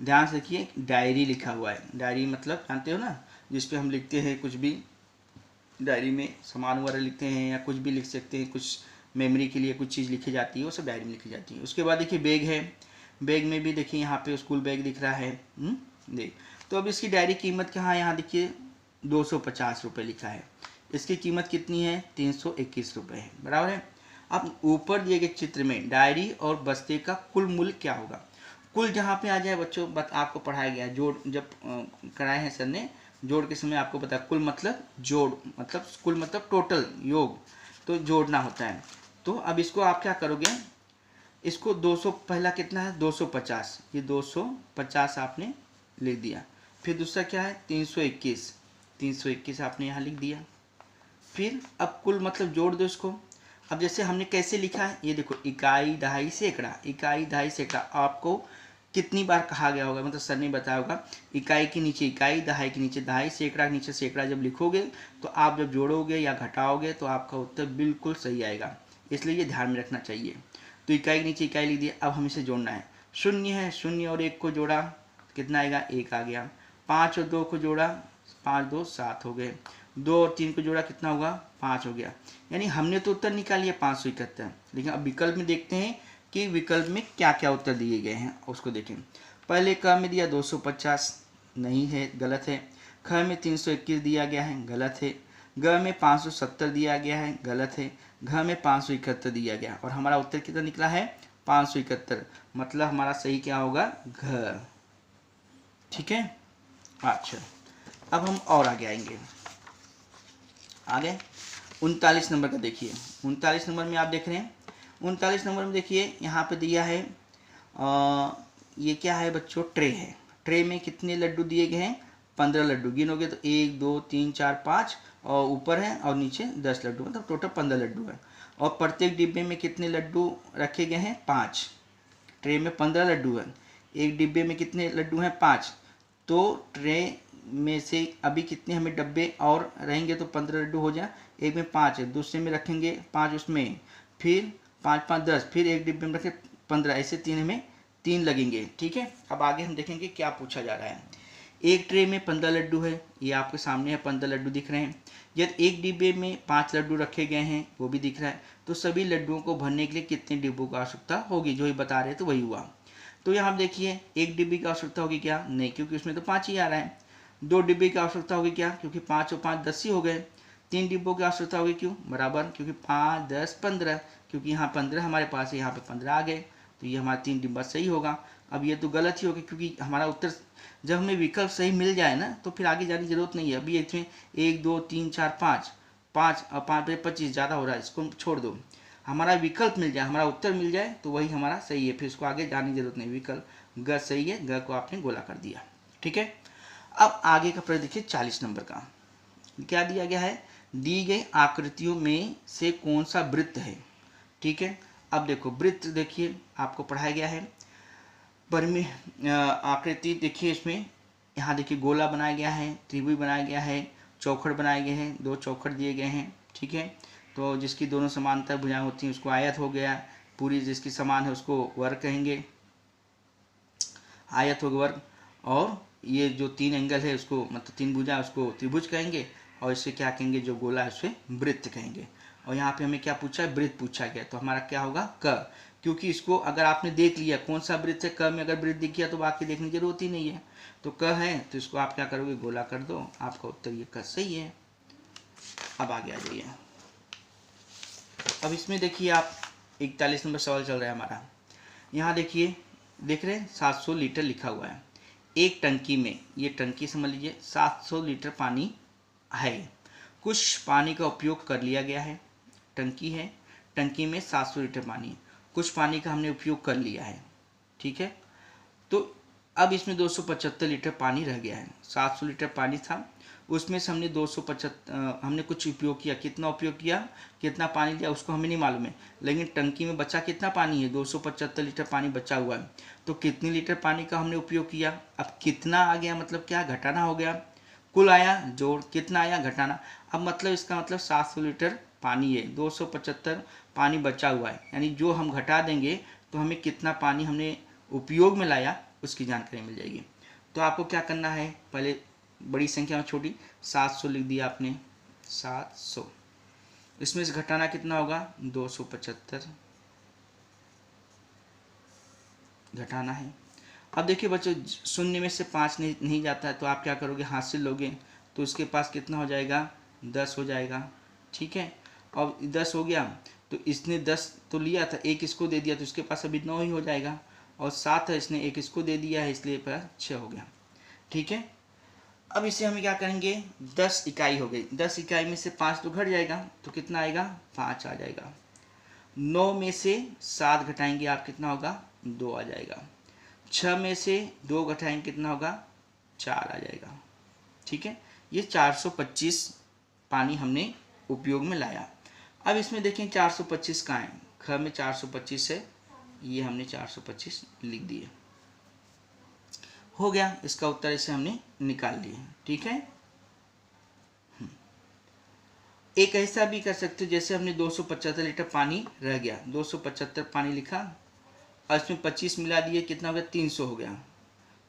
ध्यान से देखिए, डायरी लिखा हुआ है। डायरी मतलब जानते हो ना, जिसपे हम लिखते हैं कुछ भी, डायरी में सामान वगैरह लिखते हैं या कुछ भी लिख सकते हैं, कुछ मेमोरी के लिए कुछ चीज़ लिखी जाती है, वो सब डायरी में लिखी जाती है। उसके बाद देखिए बैग है, बैग में भी देखिए यहाँ पे स्कूल बैग दिख रहा है, देख। तो अब इसकी डायरी कीमत कहाँ, यहाँ देखिए 250 रुपये लिखा है, इसकी कीमत कितनी है, 321 रुपये है, बराबर है। अब ऊपर दिए गए चित्र में डायरी और बस्ते का कुल मूल्य क्या होगा। कुल जहाँ पे आ जाए बच्चों, आपको पढ़ाया गया, जोड़ जब कराए हैं सर ने, जोड़ के समय आपको पता, कुल मतलब जोड़, मतलब कुल मतलब टोटल, योग, तो जोड़ना होता है। तो अब इसको आप क्या करोगे, इसको 200, पहला कितना है 250, ये 250 आपने लिख दिया। फिर दूसरा क्या है 321, 321 आपने यहाँ लिख दिया। फिर अब कुल मतलब जोड़ दो इसको। अब जैसे हमने कैसे लिखा है, ये देखो, इकाई, दहाई, सैकड़ा, इकाई, दहाई, सैकड़ा। आपको कितनी बार कहा गया होगा, मतलब सर ने बताया होगा, इकाई के नीचे इकाई, दहाई के नीचे दहाई, सैकड़ा के नीचे सैकड़ा जब लिखोगे तो आप जब जोड़ोगे या घटाओगे तो आपका उत्तर बिल्कुल सही आएगा, इसलिए ये ध्यान में रखना चाहिए। तो इकाई के नीचे इकाई लिख दिया। अब हम इसे जोड़ना है। शून्य है, शून्य और 1 को जोड़ा, कितना आएगा, 1 आ गया। 5 और 2 को जोड़ा, 5 2 7 हो गए। 2 और 3 को जोड़ा, कितना होगा, 5 हो गया। यानी हमने तो उत्तर निकाल लिया 571। लेकिन अब विकल्प में देखते हैं कि विकल्प में क्या क्या उत्तर दिए गए हैं, उसको देखें। पहले क में दिया 250, नहीं है, गलत है। ख में 321 दिया गया है, गलत है। ग में 570 दिया गया है, गलत है। घ में 571 दिया गया, और हमारा उत्तर कितना निकला है, 571। मतलब हमारा सही क्या होगा, घ। ठीक है। अच्छा, अब हम और आगे आएंगे। आगे 39 नंबर का देखिए। 39 नंबर में आप देख रहे हैं, 39 नंबर में देखिए यहाँ पे दिया है ये क्या है बच्चों, ट्रे है। ट्रे में कितने लड्डू दिए गए हैं, 15 लड्डू। गिनोगे तो 1 2 3 4 5, और ऊपर है और नीचे 10 लड्डू, मतलब टोटल 15 लड्डू है। और प्रत्येक डिब्बे में कितने लड्डू रखे गए हैं, 5। ट्रे में 15 लड्डू है, एक डिब्बे में कितने लड्डू हैं, 5। तो ट्रे में से अभी कितने हमें डब्बे और रहेंगे, तो 15 लड्डू हो जाए। एक में 5 है, दूसरे में रखेंगे 5 उसमें, फिर 5 5 10, फिर एक डिब्बे में रखे 15, ऐसे 3 हमें 3 लगेंगे। ठीक है। अब आगे हम देखेंगे क्या पूछा जा रहा है। एक ट्रे में 15 लड्डू है, ये आपके सामने है, 15 लड्डू दिख रहे हैं। यदि एक डिब्बे में 5 लड्डू रखे गए हैं, वो भी दिख रहा है, तो सभी लड्डुओं को भरने के लिए कितने डिब्बों की आवश्यकता होगी, जो ही बता रहे तो वही हुआ। तो यहाँ देखिए, एक डिब्बी की आवश्यकता होगी क्या, नहीं, क्योंकि उसमें तो 5 ही आ रहा है। 2 डिब्बे की आवश्यकता होगी क्या, क्योंकि 5 और 5 10 ही हो गए। 3 डिब्बों की आवश्यकता होगी, क्यों, बराबर, क्योंकि 5 10 15, क्योंकि यहाँ 15 हमारे पास है, यहाँ पे 15 आ गए, तो ये हमारा 3 डिब्बा सही होगा। अब ये तो गलत ही होगा, क्योंकि हमारा उत्तर जब हमें विकल्प सही मिल जाए ना, तो फिर आगे जाने की जरूरत नहीं है। अभी इसमें 1 2 3 4 5, 5 और 5 पे 25 ज़्यादा हो रहा है, इसको छोड़ दो। हमारा विकल्प मिल जाए, हमारा उत्तर मिल जाए, तो वही हमारा सही है, फिर इसको आगे जाने की जरूरत नहीं। विकल्प ग सही है, ग को आपने गोला कर दिया। ठीक है। अब आगे का प्रश्न देखिए 40 नंबर का। क्या दिया गया है, दी गई आकृतियों में से कौन सा वृत्त है। ठीक है। अब देखो, वृत्त देखिए आपको पढ़ाया गया है। परिमित आकृति देखिए, इसमें यहाँ देखिए गोला बनाया गया है, त्रिभुज बनाया गया है, चौखट बनाए गए हैं, 2 चौखट दिए गए हैं। ठीक है। तो जिसकी दोनों समांतर भुजाएं होती हैं उसको आयत हो गया, पूरी जिसकी समान है उसको वर्ग कहेंगे, आयत हो गया वर्ग। और ये जो 3 एंगल है उसको, मतलब 3 भुजा उसको त्रिभुज कहेंगे, और इसे क्या कहेंगे, जो गोला है उसे वृत्त कहेंगे। और यहाँ पे हमें क्या पूछा है, वृत्त पूछा गया, तो हमारा क्या होगा, क। क्योंकि इसको अगर आपने देख लिया कौन सा वृत्त है, क में अगर वृत्त दिख गया तो बाकी देखने की जरूरत ही नहीं है। तो क है, तो इसको आप क्या करोगे, गोला कर दो, आपका उत्तर ये क सही है। अब आगे आ जाइए। अब इसमें देखिए आप 41 नंबर सवाल चल रहा है हमारा। यहाँ देखिए, देख रहे हैं 700 लीटर लिखा हुआ है। एक टंकी में, ये टंकी समझ लीजिए, 700 लीटर पानी है। कुछ पानी का उपयोग कर लिया गया है। टंकी है, टंकी में 700 लीटर पानी है, कुछ पानी का हमने उपयोग कर लिया है। ठीक है। तो अब इसमें 275 लीटर पानी रह गया है। 700 लीटर पानी था, उसमें से हमने 275 हमने कुछ उपयोग किया। कितना उपयोग किया, कितना पानी लिया उसको हमें नहीं मालूम है, लेकिन टंकी में बचा कितना पानी है, 275 लीटर पानी बचा हुआ है। तो कितने लीटर पानी का हमने उपयोग किया। अब कितना आ गया, मतलब क्या, घटाना हो गया। कुल आया जोड़, कितना आया, घटाना। अब मतलब इसका मतलब 700 लीटर पानी है, 275 पानी बचा हुआ है, यानी जो हम घटा देंगे तो हमें कितना पानी हमने उपयोग में लाया उसकी जानकारी मिल जाएगी। तो आपको क्या करना है, पहले बड़ी संख्या में छोटी, 700 लिख दिया आपने, 700, इसमें से घटाना कितना होगा, 275 घटाना है। अब देखिए बच्चों, शून्य में से 5 नहीं जाता है, तो आप क्या करोगे, हासिल लोगे, तो उसके पास कितना हो जाएगा, 10 हो जाएगा। ठीक है। अब 10 हो गया, तो इसने 10 तो लिया था, एक इसको दे दिया, तो इसके पास अभी 9 ही हो जाएगा। और 7 है, इसने एक इसको दे दिया है, इसलिए पर 6 हो गया। ठीक है। अब इसे हम क्या करेंगे, 10 इकाई हो गई, 10 इकाई में से 5 तो घट जाएगा, तो कितना आएगा, 5 आ जाएगा। 9 में से 7 घटाएंगे आप, कितना होगा, 2 आ जाएगा। 6 में से 2 घटाएंगे, कितना होगा, 4 आ जाएगा। ठीक है। ये 425 पानी हमने उपयोग में लाया। अब इसमें देखें 425 कहाँ है, ख में 425 है, ये हमने 425 लिख दिए। हो गया, इसका उत्तर इसे हमने निकाल लिया। ठीक है, एक ऐसा भी कर सकते हो जैसे हमने 275 लीटर पानी रह गया, 275 पानी लिखा और इसमें 25 मिला दिए, कितना हो गया, 300 हो गया,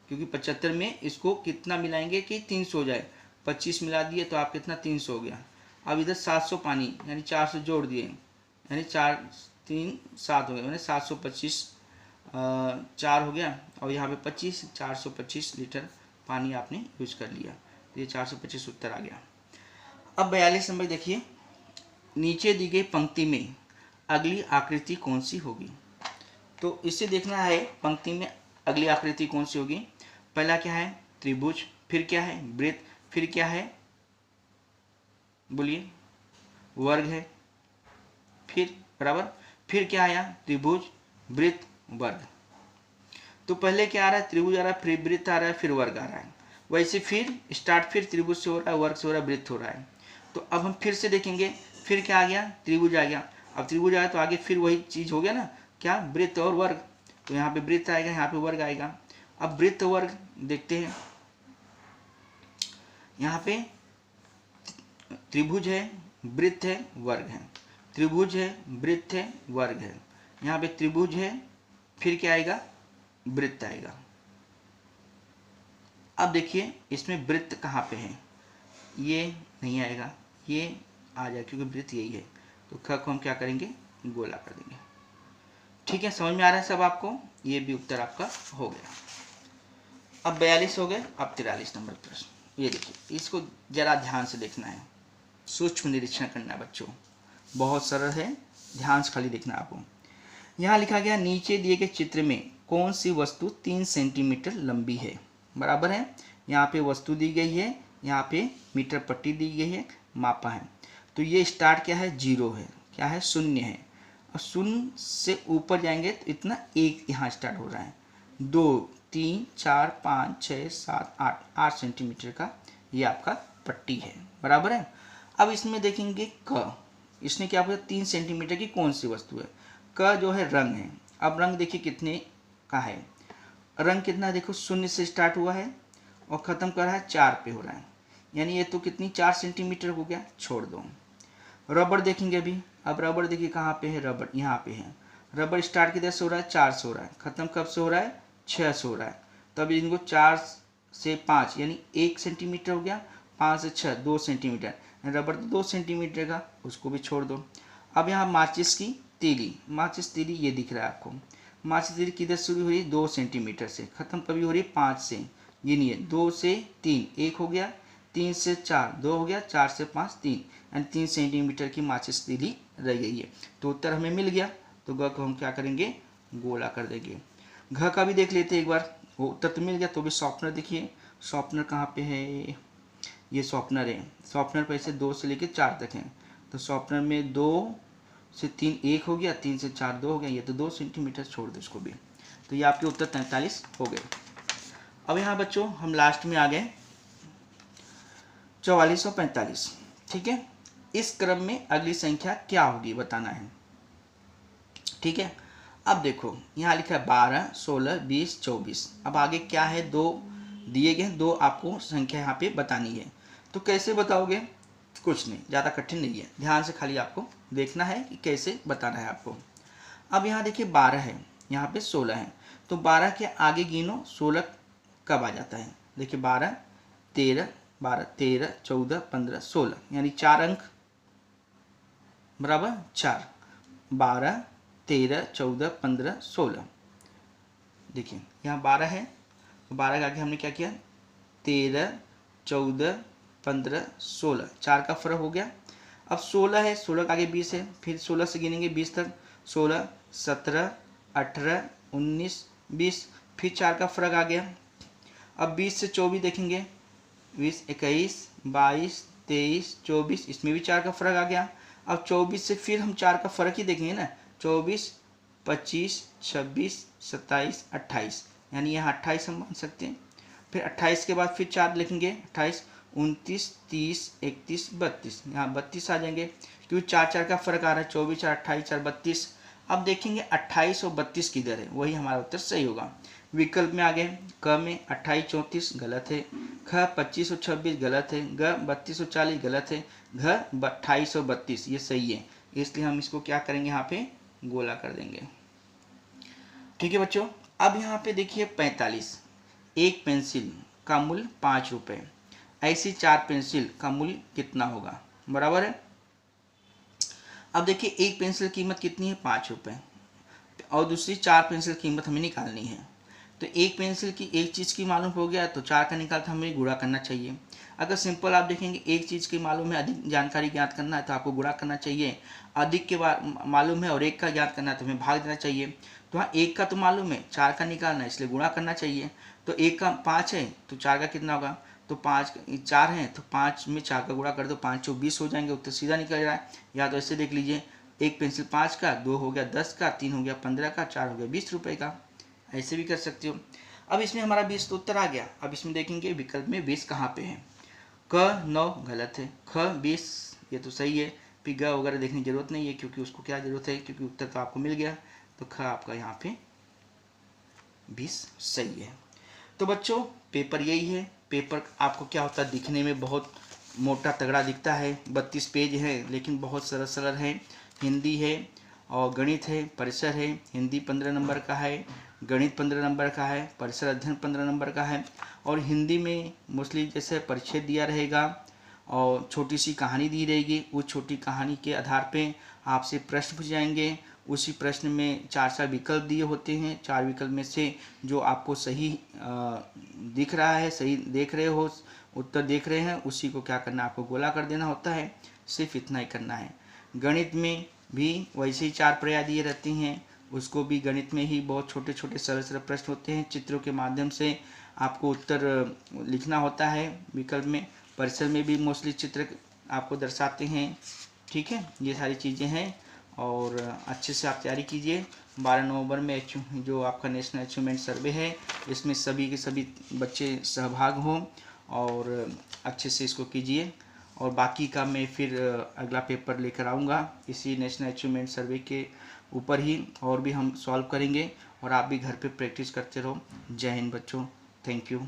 क्योंकि 75 में इसको कितना मिलाएंगे कि 300 हो जाए, 25 मिला दिए तो आप कितना 300 हो गया। अब इधर 700 पानी यानी 400 जोड़ दिए, यानी 4 3 7 हो गया, मैंने 725 4 हो गया, और यहाँ पे 25 425 लीटर पानी आपने यूज कर लिया, ये 425 उत्तर आ गया। अब 42 नंबर देखिए, नीचे दी गई पंक्ति में अगली आकृति कौन सी होगी। तो इसे देखना है पंक्ति में अगली आकृति कौन सी होगी। पहला क्या है, त्रिभुज, फिर क्या है, वृत्त, फिर क्या है, बोलिए, वर्ग है, फिर बराबर, फिर क्या आया, त्रिभुज, वृत्त, वर्ग। तो पहले क्या आ रहा है, त्रिभुज आ रहा है, फिर वृत्त आ रहा है, फिर वर्ग आ रहा है। वैसे फिर स्टार्ट फिर त्रिभुज से हो रहा है, वर्ग से हो रहा है, वृत्त हो रहा है। तो अब हम फिर से देखेंगे, फिर क्या आ गया, त्रिभुज आ गया। अब त्रिभुज आया तो आगे फिर वही चीज हो गया ना, क्या, वृत्त और वर्ग। तो यहाँ पे वृत्त आएगा, यहाँ पे वर्ग आएगा। अब वृत्त वर्ग देखते हैं, यहाँ पे त्रिभुज है, वृत्त है, वर्ग है, त्रिभुज है, वृत्त है, वर्ग है। यहाँ पे त्रिभुज है, फिर क्या आएगा, वृत्त आएगा। अब देखिए इसमें वृत्त कहाँ पे है, ये नहीं आएगा, ये आ जाए क्योंकि वृत्त यही है। तो ख को हम क्या करेंगे, गोला कर देंगे। ठीक है, समझ में आ रहा है सब आपको, ये भी उत्तर आपका हो गया। अब 42 हो गए। अब 43 नंबर प्रश्न, ये देखिए, इसको जरा ध्यान से देखना है, सूक्ष्म निरीक्षण करना है बच्चों, बहुत सरल है, ध्यान से खाली देखना आपको। यहाँ लिखा गया, नीचे दिए गए चित्र में कौन सी वस्तु 3 सेंटीमीटर लंबी है, बराबर है। यहाँ पे वस्तु दी गई है, यहाँ पे मीटर पट्टी दी गई है, मापा है। तो ये स्टार्ट क्या है, 0 है, क्या है, 0 है। और 0 से ऊपर जाएंगे तो इतना 1 यहाँ स्टार्ट हो रहा है, 2 3 4 5 6 7 8 सेंटीमीटर का ये आपका पट्टी है, बराबर है। अब इसमें देखेंगे क, इसने क्या बोला, 3 सेंटीमीटर की कौन सी वस्तु है। क जो है रंग है। अब रंग देखिए कितने का है, रंग कितना, देखो 0 से स्टार्ट हुआ है और ख़त्म कर रहा है 4 पे हो रहा है, यानी ये तो कितनी 4 सेंटीमीटर हो गया, छोड़ दो। रबड़ देखेंगे अभी, अब रबड़ देखिए कहाँ पे है, रबड़ यहाँ पे है। रबड़ स्टार्ट किधर से हो रहा है, 4 से हो रहा है, ख़त्म कब से हो रहा है, 6 से हो रहा है। तो अभी इनको 4 से 5 यानी 1 सेंटीमीटर हो गया, 5 से 6 2 सेंटीमीटर, रबड़ तो 2 सेंटीमीटर का, उसको भी छोड़ दो। अब यहाँ माचिस की तीली, माचिस तीली ये दिख रहा है आपको, माचिस तीली किधर शुरू हुई, 2 सेंटीमीटर से, ख़त्म कभी हो रही है 5 से, गिनिए 2 से 3 1 हो गया, 3 से 4 2 हो गया, 4 से 5 3, यानी 3 सेंटीमीटर की माचिस तीली रह गई है। तो उत्तर हमें मिल गया। तो ग को हम क्या करेंगे, गोला कर देंगे। घ का भी देख लेते हैं एक बार, वो उत्तर तो मिल गया। तो भी शॉर्पनर देखिए, शॉर्पनर कहाँ पे है, ये शॉर्पनर है। शॉर्पनर पर ऐसे 2 से लेकर 4 तक है। तो शॉर्पनर में 2 से 3 1 हो गया, 3 से 4 2 हो गया, ये तो 2 सेंटीमीटर, छोड़ दो इसको भी। तो ये आपके उत्तर 43 हो गए। अब यहाँ बच्चों हम लास्ट में आ गए 44 और 45। ठीक है, इस क्रम में अगली संख्या क्या होगी बताना है। ठीक है, अब देखो यहाँ लिखा है 12 16 20 24। अब आगे क्या है, 2 दिए गए, 2 आपको संख्या यहाँ पे बतानी है। तो कैसे बताओगे, कुछ नहीं, ज़्यादा कठिन नहीं है, ध्यान से खाली आपको देखना है कि कैसे बताना है आपको। अब यहाँ देखिए 12 है, यहाँ पे 16 है, तो 12 के आगे गिनो 16 कब आ जाता है। देखिए 12 13 14 15 16, यानी 4 अंक, बराबर 4, 12 13 14 15 16। देखिए यहाँ 12 है, 12 के आगे हमने क्या किया, 13 14 15 16, 4 का फर्क हो गया। अब 16 है, 16 के आगे 20 है, फिर 16 से गिनेंगे 20 तक, 16 17 18 19 20, फिर 4 का फर्क आ गया। अब 20 से 24 देखेंगे, 20 21 22 23 24, इसमें भी 4 का फर्क आ गया। अब 24 से फिर हम 4 का फर्क ही देखेंगे ना, 24 25 26 27 28, यानी यहाँ 28 हम मान सकते हैं। फिर 28 के बाद फिर 4 लिखेंगे, 28 29, 30, 31, 32, यहाँ 32 आ जाएंगे क्योंकि 4 का फर्क आ रहा है। 24, 4, 28, 4, 32। अब देखेंगे 28 और 32 किधर है, वही हमारा उत्तर सही होगा। विकल्प में आ गए, क में 28, 34 गलत है, ख 25 और 26 गलत है, ग 32 और 40 गलत है, घ 28 और 32 ये सही है। इसलिए हम इसको क्या करेंगे, यहाँ पे गोला कर देंगे। ठीक है बच्चों, अब यहाँ पे देखिए 45, एक पेंसिल का मूल्य 5 रुपये, ऐसी 4 पेंसिल का मूल्य कितना होगा, बराबर है। अब देखिए एक पेंसिल की कीमत कितनी है, 5 रुपये, और दूसरी 4 पेंसिल की कीमत हमें निकालनी है। तो एक पेंसिल की एक चीज़ की मालूम हो गया तो 4 का निकाल तो हमें गुणा करना चाहिए। अगर सिंपल आप देखेंगे एक चीज़ की मालूम है, अधिक जानकारी ज्ञात करना है तो आपको गुणा करना चाहिए। अधिक के मालूम है और एक का ज्ञात करना है तो हमें भाग देना चाहिए। तो हाँ, एक का तो मालूम है, 4 का निकालना है इसलिए गुणा करना चाहिए। तो एक का 5 है तो 4 का कितना होगा, तो 4 है तो 5 में 4 का गुणा कर दो, 5 चौक 20 हो जाएंगे, उत्तर सीधा निकल रहा है। या तो ऐसे देख लीजिए, एक पेंसिल 5 का, 2 हो गया 10 का, 3 हो गया 15 का, 4 हो गया 20 रुपये का, ऐसे भी कर सकते हो। अब इसमें हमारा 20 तो उत्तर आ गया। अब इसमें देखेंगे विकल्प में 20 कहाँ पे है, क 9 गलत है, ख 20 ये तो सही है, फिर ग वगैरह देखने की जरूरत नहीं है क्योंकि उसको क्या जरूरत है, क्योंकि उत्तर तो आपको मिल गया। तो ख आपका यहाँ पे 20 सही है। तो बच्चों पेपर यही है। पेपर आपको क्या होता है, दिखने में बहुत मोटा तगड़ा दिखता है, 32 पेज है लेकिन बहुत सरल सरल है। हिंदी है और गणित है, परिसर है। हिंदी 15 नंबर का है, गणित 15 नंबर का है, परिसर अध्ययन 15 नंबर का है। और हिंदी में मोस्टली जैसे परिच्छेद दिया रहेगा और छोटी सी कहानी दी रहेगी। उस छोटी कहानी के आधार पे आपसे प्रश्न पूछ जाएंगे। उसी प्रश्न में 4 विकल्प दिए होते हैं। 4 विकल्प में से जो आपको सही दिख रहा है, सही देख रहे हो, उत्तर देख रहे हैं, उसी को क्या करना है, आपको गोला कर देना होता है। सिर्फ इतना ही करना है। गणित में भी वैसे ही 4 पर्याय दिए रहते हैं, उसको भी गणित में ही बहुत छोटे छोटे सरल सरल प्रश्न होते हैं। चित्रों के माध्यम से आपको उत्तर लिखना होता है विकल्प में। परिसर में भी मोस्टली चित्र आपको दर्शाते हैं। ठीक है, ये सारी चीज़ें हैं और अच्छे से आप तैयारी कीजिए। 12 नवंबर में जो आपका नेशनल अचीवमेंट सर्वे है, इसमें सभी के सभी बच्चे सहभाग हों और अच्छे से इसको कीजिए। और बाकी का मैं फिर अगला पेपर लेकर आऊँगा इसी नेशनल अचीवमेंट सर्वे के ऊपर ही, और भी हम सॉल्व करेंगे और आप भी घर पे प्रैक्टिस करते रहो। जय हिंद बच्चों, थैंक यू।